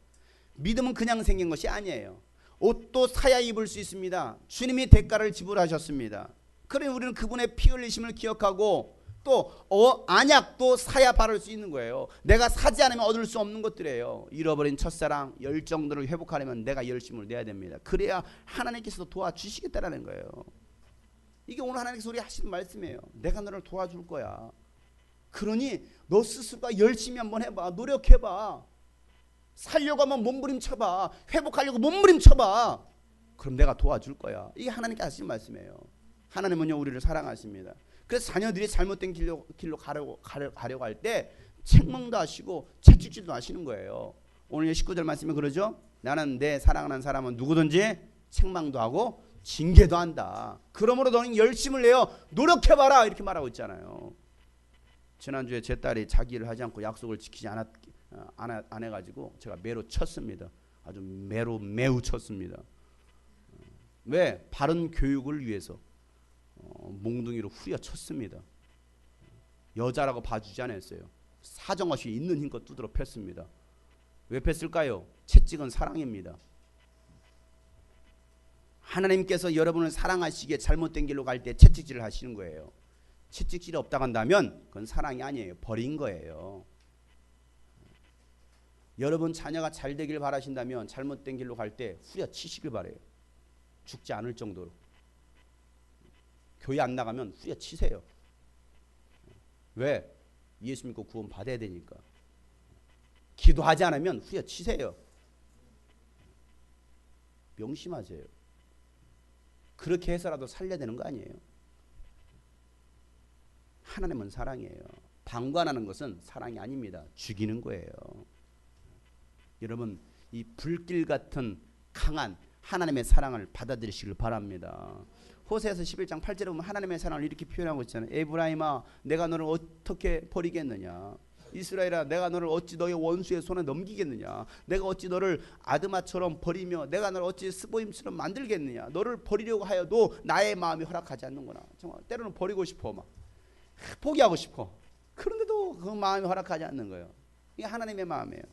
믿음은 그냥 생긴 것이 아니에요. 옷도 사야 입을 수 있습니다. 주님이 대가를 지불하셨습니다. 그래 우리는 그분의 피 흘리심을 기억하고 또 안약도 사야 바를 수 있는 거예요. 내가 사지 않으면 얻을 수 없는 것들이에요. 잃어버린 첫사랑 열정들을 회복하려면 내가 열심을 내야 됩니다. 그래야 하나님께서 도와주시겠다라는 거예요. 이게 오늘 하나님께서 우리 하시는 말씀이에요. 내가 너를 도와줄 거야. 그러니 너 스스로가 열심히 한번 해봐. 노력해봐. 살려고 하면 몸부림쳐봐. 회복하려고 몸부림쳐봐. 그럼 내가 도와줄 거야. 이게 하나님께 하시는 말씀이에요. 하나님은요 우리를 사랑하십니다. 그래서 자녀들이 잘못된 길로 가려고 할 때 책망도 하시고 채찍질도 하시는 거예요. 오늘 19절 말씀에 그러죠. 나는 내 사랑하는 사람은 누구든지 책망도 하고 징계도 한다. 그러므로 너는 열심을 내어 노력해봐라 이렇게 말하고 있잖아요. 지난주에 제 딸이 자기 일을 하지 않고 약속을 지키지 안 해가지고 제가 매로 쳤습니다. 아주 매우 쳤습니다. 왜? 바른 교육을 위해서 몽둥이로 후려쳤습니다. 여자라고 봐주지 않았어요. 사정없이 있는 힘껏 두드러 팼습니다. 왜 팼을까요? 채찍은 사랑입니다. 하나님께서 여러분을 사랑하시기에 잘못된 길로 갈 때 채찍질을 하시는 거예요. 채찍질이 없다고 한다면 그건 사랑이 아니에요. 버린 거예요. 여러분 자녀가 잘 되길 바라신다면 잘못된 길로 갈 때 후려치시길 바래요. 죽지 않을 정도로. 교회 안 나가면 후려치세요. 왜? 예수 믿고 구원 받아야 되니까. 기도하지 않으면 후려치세요. 명심하세요. 그렇게 해서라도 살려야 되는 거 아니에요? 하나님은 사랑이에요. 방관하는 것은 사랑이 아닙니다. 죽이는 거예요. 여러분, 이 불길 같은 강한 하나님의 사랑을 받아들이시길 바랍니다. 호세아서 11장 8절에 보면 하나님의 사랑을 이렇게 표현하고 있잖아요. 에브라임아, 내가 너를 어떻게 버리겠느냐? 이스라엘아, 내가 너를 어찌 너의 원수의 손에 넘기겠느냐? 내가 어찌 너를 아드마처럼 버리며 내가 너를 어찌 스보임처럼 만들겠느냐? 너를 버리려고 하여도 나의 마음이 허락하지 않는구나. 정말 때로는 버리고 싶어, 막 포기하고 싶어. 그런데도 그 마음이 허락하지 않는 거예요. 이게 하나님의 마음이에요.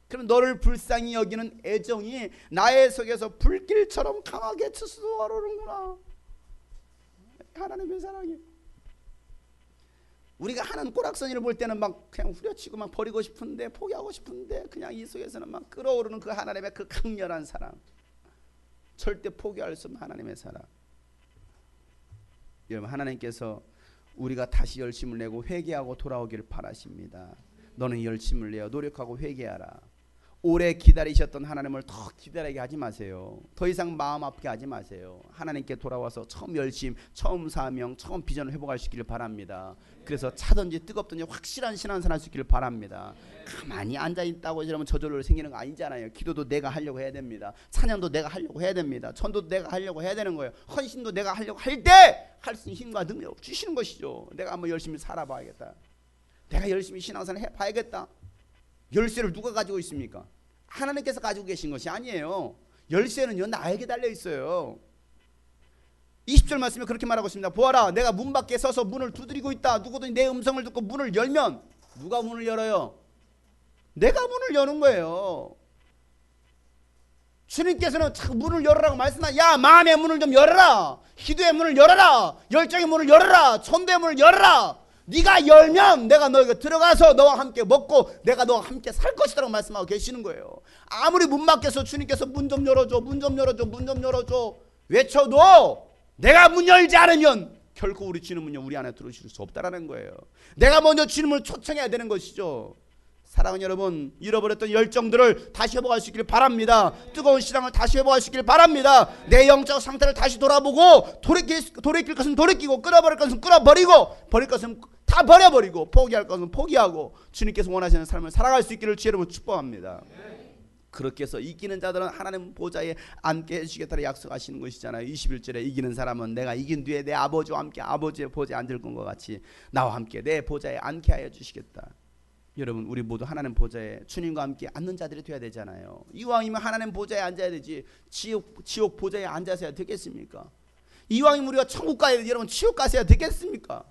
그럼 너를 불쌍히 여기는 애정이 나의 속에서 불길처럼 강하게 치솟아오르는구나. 하나님의 사랑이. 우리가 하는 꼬락서니를 볼 때는 막 그냥 후려치고 막 버리고 싶은데, 포기하고 싶은데, 그냥 이 속에서는 막 끓어오르는 그 하나님의 그 강렬한 사랑, 절대 포기할 수 없는 하나님의 사랑. 여러분, 하나님께서 우리가 다시 열심을 내고 회개하고 돌아오기를 바라십니다. 너는 열심을 내어 노력하고 회개하라. 오래 기다리셨던 하나님을 더 기다리게 하지 마세요. 더 이상 마음 아프게 하지 마세요. 하나님께 돌아와서 처음 열심, 처음 사명, 처음 비전을 회복할 수 있기를 바랍니다. 그래서 차든지 뜨겁든지 확실한 신앙생활 할 수 있기를 바랍니다. 가만히 앉아있다고 이러면 저절로 생기는 거 아니잖아요. 기도도 내가 하려고 해야 됩니다. 찬양도 내가 하려고 해야 됩니다. 전도도 내가 하려고 해야 되는 거예요. 헌신도 내가 하려고 할 때 할 수 있는 힘과 능력 주시는 것이죠. 내가 한번 열심히 살아봐야겠다. 내가 열심히 신앙생활 해봐야겠다. 열쇠를 누가 가지고 있습니까? 하나님께서 가지고 계신 것이 아니에요. 열쇠는요, 나에게 달려 있어요. 20절 말씀에 그렇게 말하고 있습니다. 보아라, 내가 문 밖에 서서 문을 두드리고 있다. 누구든지 내 음성을 듣고 문을 열면, 누가 문을 열어요? 내가 문을 여는 거예요. 주님께서는 자꾸 문을 열으라고 말씀하시죠. 야, 마음의 문을 좀 열어라. 기도의 문을 열어라. 열정의 문을 열어라. 전도의 문을 열어라. 네가 열면 내가 너에게 들어가서 너와 함께 먹고 내가 너와 함께 살 것이라고 말씀하고 계시는 거예요. 아무리 문 밖에서 주님께서 문 좀 열어줘, 문 좀 열어줘, 문 좀 열어줘 외쳐도 내가 문 열지 않으면 결코 우리 주님은요, 우리 안에 들어오실 수 없다라는 거예요. 내가 먼저 주님을 초청해야 되는 것이죠. 사랑하는 여러분, 잃어버렸던 열정들을 다시 회복할 수 있기를 바랍니다. 뜨거운 신앙을 다시 회복할 수 있기를 바랍니다. 내 영적 상태를 다시 돌아보고, 돌이킬 것은 돌이키고, 끊어버릴 것은 끊어버리고, 버릴 것은 다 버려버리고, 포기할 것은 포기하고, 주님께서 원하시는 삶을 살아갈 수 있기를 주의 이름으로 축복합니다. 그렇게 해서 이기는 자들은 하나님 보좌에 앉게 해주시겠다고 약속하시는 것이잖아요. 21절에 이기는 사람은 내가 이긴 뒤에 내 아버지와 함께 아버지의 보좌에 앉을 것과 같이 나와 함께 내 보좌에 앉게 하여 주시겠다. 여러분, 우리 모두 하나님 보좌에 주님과 함께 앉는 자들이 되어야 되잖아요. 이왕이면 하나님 보좌에 앉아야 되지 지옥 보좌에 앉아서야 되겠습니까? 이왕이면 우리가 천국 가야 되지 여러분 지옥 가서야 되겠습니까?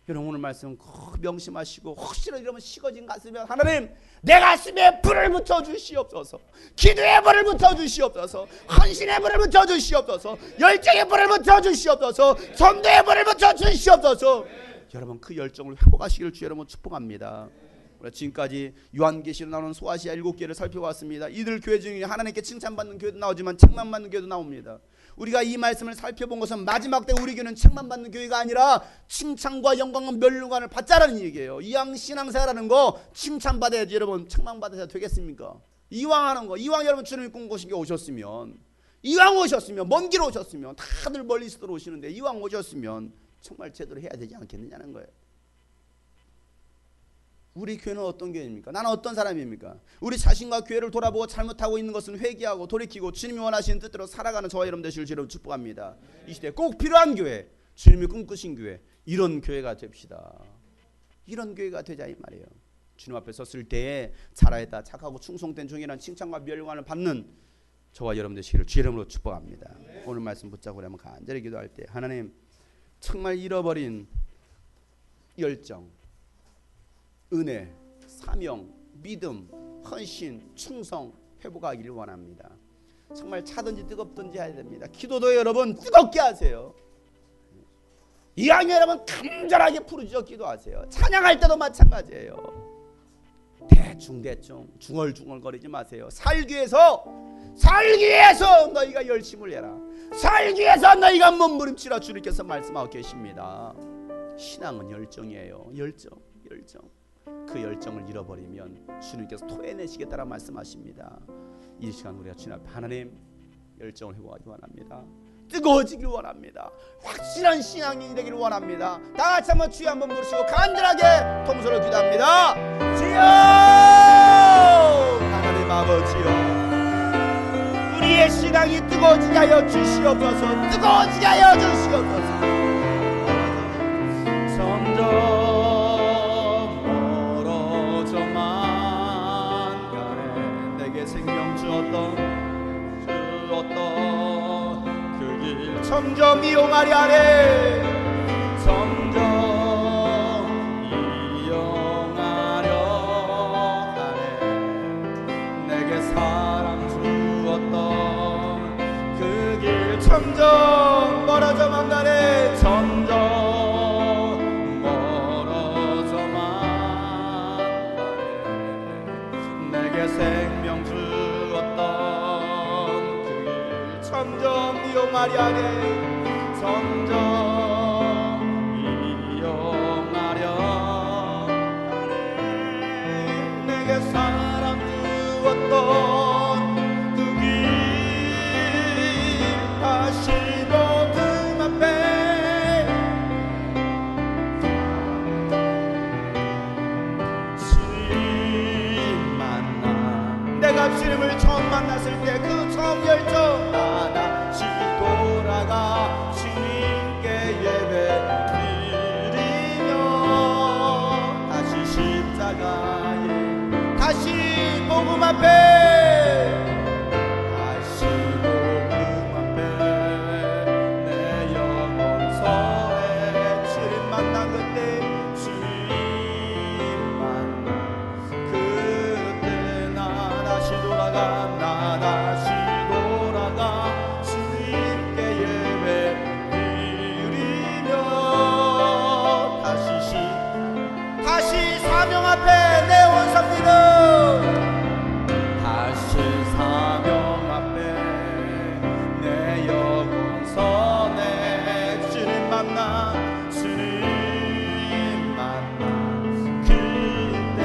여러분, 오늘 말씀 꼭 명심하시고, 혹시라도 이러면 식어진 가슴에 하나님 내 가슴에 불을 붙여주시옵소서, 기도의 불을 붙여주시옵소서, 헌신의 불을 붙여주시옵소서, 열정의 불을 붙여주시옵소서, 전도의 불을 붙여주시옵소서. 여러분, 그 열정을 회복하시기를 주의 이름으로 축복합니다. 지금까지 요한계시로 나오는 소아시아 7교회를 살펴봤습니다. 이들 교회 중에 하나님께 칭찬받는 교회도 나오지만 책망받는 교회도 나옵니다. 우리가 이 말씀을 살펴본 것은 마지막 때 우리 교회는 칭찬받는 교회가 아니라 칭찬과 영광과 멸류관을 받자라는 얘기예요. 이왕 신앙생활하는 거 칭찬받아야지 여러분, 책망받아야 되겠습니까? 이왕 하는 거, 이왕 여러분 주님이 꿈꾸시게 오셨으면, 이왕 오셨으면, 먼 길 오셨으면, 다들 멀리서들 오시는데 이왕 오셨으면 정말 제대로 해야 되지 않겠느냐는 거예요. 우리 교회는 어떤 교회입니까? 나는 어떤 사람입니까? 우리 자신과 교회를 돌아보고 잘못하고 있는 것은 회개하고 돌이키고 주님이 원하시는 뜻대로 살아가는 저와 여러분 되시길 주님으로 축복합니다. 이 시대에 꼭 필요한 교회, 주님이 꿈꾸신 교회, 이런 교회가 됩시다. 이런 교회가 되자 이 말이에요. 주님 앞에 섰을 때에 잘하였다, 착하고 충성된 종이라는 칭찬과 멸관을 받는 저와 여러분 되시기를 주의 이름으로 축복합니다. 오늘 말씀 붙잡고 우리 한번 간절히 기도할 때, 하나님 정말 잃어버린 열정, 은혜, 사명, 믿음, 헌신, 충성 회복하기를 원합니다. 정말 차든지 뜨겁든지 해야 됩니다. 기도도 여러분 뜨겁게 하세요. 이왕에 여러분 간절하게 부르짖어 기도하세요. 찬양할 때도 마찬가지예요. 대충 중얼중얼거리지 마세요. 살기 위해서 너희가 열심을 해라. 살기 위해서 너희가 몸부림치라 주님께서 말씀하고 계십니다. 신앙은 열정이에요. 열정. 그 열정을 잃어버리면 주님께서 토해내시겠다라 말씀하십니다. 이 시간 우리가 주님 앞에 하나님 열정을 회복하기 원합니다. 뜨거워지길 원합니다. 확실한 신앙이 되기를 원합니다. 다 같이 한번 주여 한번 부르시고 간절하게 통솔을 기도합니다. 주여 하나님 아버지여, 우리의 신앙이 뜨거워지게 하여 주시옵소서. 뜨거워지게 하여 주시옵소서. 점점 멀어져만 가네. 내게 생명 주었던 그 길 점점 이용하려 하네. 점점 이용하려 하네. 내게 사랑 주었던 그 길 점점 멀어져만 가네. 점점 멀어져만 가네. 내게 생명 주었던 그 길 점점 이용하려 하네. 점점 이용하려 하네. 내게 사랑 주었던 그 길 다시 모든 앞에 주님 만나. 내가 주님을 처음 만났을 때 그 처음 열정, 나 다시 돌아가 주님께 예배 드리며 다시 십자가에 다시 복음 앞에 다시 복음 앞에 내 영혼 서해 주님 만난 그때 주님 만난 그때 나 다시 돌아가 나 다시 돌아가 주님께 예배 드리며 다시 사명 앞에 내 원삽니다. 다시 사명 앞에 내 영혼 선해 주님 만나 그때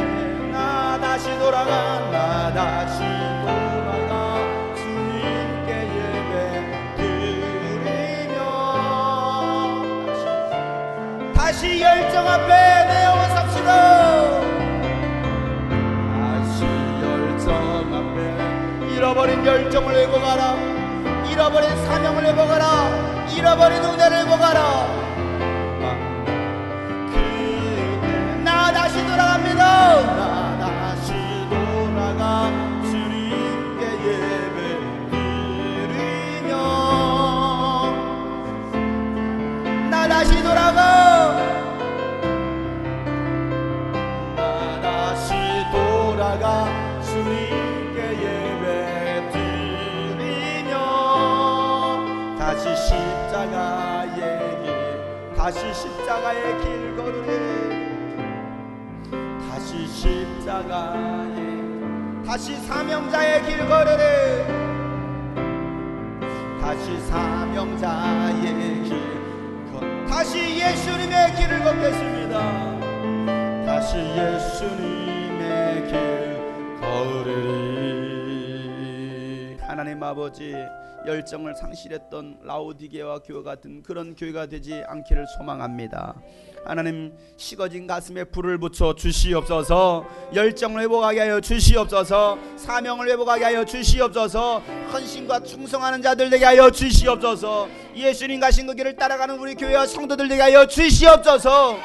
나 다시 돌아가 나 다시 돌아가 주님께 예배 드리며 다시 열정 앞에 내 영혼 삽시다. 다시 열정 앞에 잃어버린 열정을 회복하라. 잃어버린 사명을 회복하라. 잃어버린 은혜를 회복하라. 그때 나 다시 돌아갑니다. 나 다시 돌아가 주님께 예배 드리며 나 다시 돌아가 주님께 예배 드리며 다시 십자가의 길 걸으리. 다시 십자가의 다시 사명자의 길 걸으리. 다시 사명자의 길 다시 예수님의 길을 걷겠습니다. 다시 예수님의 길 걸으리. 하나님 아버지, 열정을 상실했던 라오디게와 교회 같은 그런 교회가 되지 않기를 소망합니다. 하나님, 식어진 가슴에 불을 붙여 주시옵소서. 열정을 회복하게 하여 주시옵소서. 사명을 회복하게 하여 주시옵소서. 헌신과 충성하는 자들 되게 하여 주시옵소서. 예수님 가신 그 길을 따라가는 우리 교회와 성도들 되게 하여 주시옵소서.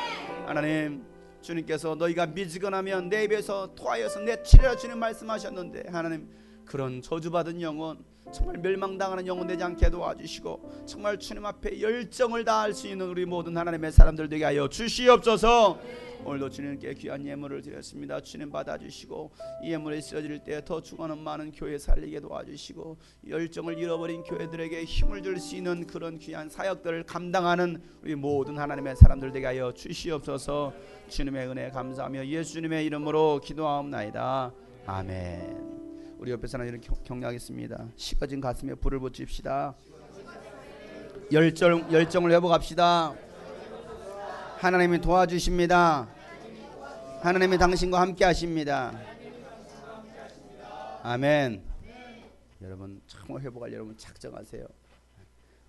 하나님, 주님께서 너희가 미지근하면 내 입에서 토하여서 내치리라 주님 말씀하셨는데, 하나님 그런 저주받은 영혼, 정말 멸망당하는 영혼 되지 않게 도와주시고 정말 주님 앞에 열정을 다할 수 있는 우리 모든 하나님의 사람들 되게 하여 주시옵소서. 오늘도 주님께 귀한 예물을 드렸습니다. 주님 받아주시고 이 예물에 쓰여질 때 더 죽어는 많은 교회 살리게 도와주시고 열정을 잃어버린 교회들에게 힘을 줄 수 있는 그런 귀한 사역들을 감당하는 우리 모든 하나님의 사람들 되게 하여 주시옵소서. 주님의 은혜 감사하며 예수님의 이름으로 기도하옵나이다. 아멘. 우리 옆에 사람들을 격려하겠습니다. 식어진 가슴에 불을 붙입시다. 열정을 회복합시다. 하나님이 도와주십니다. 하나님이 당신과 함께 하십니다. 아멘. 여러분 정말 회복할 여러분 작정하세요.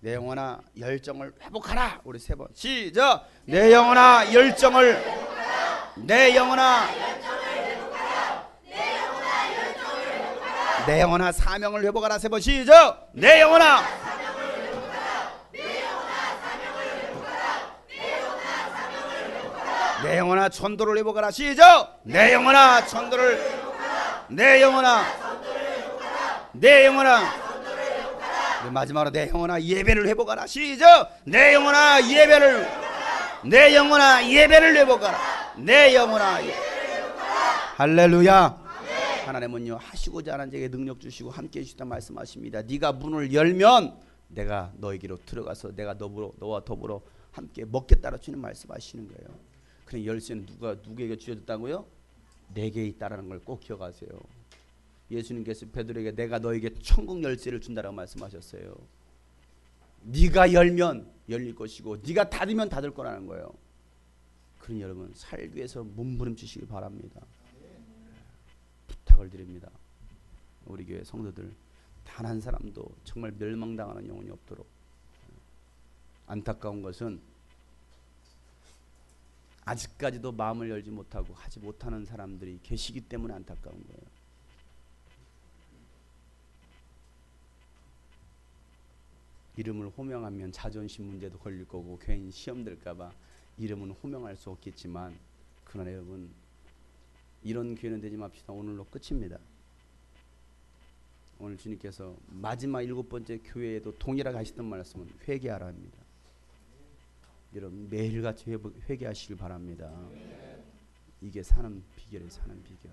내 영혼아 열정을 회복하라. 우리 세 번 시작. 내 영혼아 열정을 회복하라. 내 영혼아 내 영혼아 사명을 회복하라. 세 번 시작. 내 영혼아 내 영혼아 전도를 회복하라. 시작. 내 영혼아 전도를 내 영혼아 내 영혼아 마지막으로 내 영혼아 예배를 회복하라. 시작. 내 영혼아 예배를 내 영혼아 예배를 회복하라. 내 영혼아 할렐루야. 하나님은요 하시고자 하는 자에게 능력 주시고 함께 해주시다 말씀하십니다. 네가 문을 열면 내가 너에게로 들어가서 내가 너와 더불어 함께 먹겠다라 주는 말씀하시는 거예요. 그럼 열쇠는 누구에게 주어졌다고요? 내게 있다라는 걸 꼭 기억하세요. 예수님께서 베드로에게 내가 너에게 천국 열쇠를 준다라고 말씀하셨어요. 네가 열면 열릴 것이고 네가 닫으면 닫을 거라는 거예요. 그러니 여러분 살기 위해서 몸부림치시길 바랍니다. 부탁을 드립니다. 우리 교회 성도들 단 한 사람도 정말 멸망당하는 영혼이 없도록. 안타까운 것은 아직까지도 마음을 열지 못하고 하지 못하는 사람들이 계시기 때문에 안타까운 거예요. 이름을 호명하면 자존심 문제도 걸릴 거고 괜히 시험 들까봐 이름은 호명할 수 없겠지만 그러나 여러분 이런 기회는 되지 맙시다. 오늘로 끝입니다. 오늘 주님께서 마지막 7번째 교회에도 동일하게 하시던 말씀은 회개하라 합니다. 여러분 매일같이 회개하시길 바랍니다. 이게 사는 비결이에요. 사는 비결.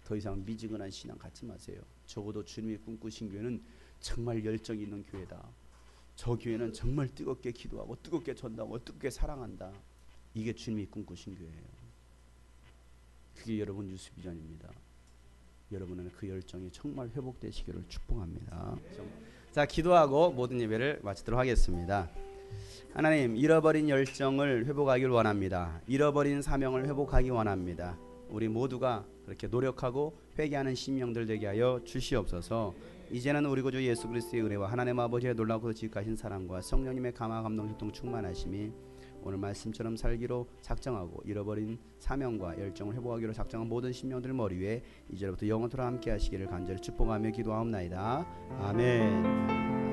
더 이상 미지근한 신앙 갖지 마세요. 적어도 주님이 꿈꾸신 교회는 정말 열정이 있는 교회다. 저 교회는 정말 뜨겁게 기도하고 뜨겁게 전도하고 뜨겁게 사랑한다. 이게 주님이 꿈꾸신 교회예요. 그게 여러분 뉴스 비전입니다. 여러분은 그 열정이 정말 회복되시기를 축복합니다. 자, 기도하고 모든 예배를 마치도록 하겠습니다. 하나님, 잃어버린 열정을 회복하길 원합니다. 잃어버린 사명을 회복하기 원합니다. 우리 모두가 그렇게 노력하고 회개하는 심령들 되게 하여 주시옵소서. 이제는 우리 구주 예수 그리스도의 은혜와 하나님 아버지의 놀랍고 지극하신 사랑과 성령님의 감화 감동 교통 충만하심이 오늘 말씀처럼 살기로 작정하고 잃어버린 사명과 열정을 회복하기로 작정한 모든 심령들 머리 위에 이제부터 영원토록 함께 하시기를 간절히 축복하며 기도하옵나이다. 아멘.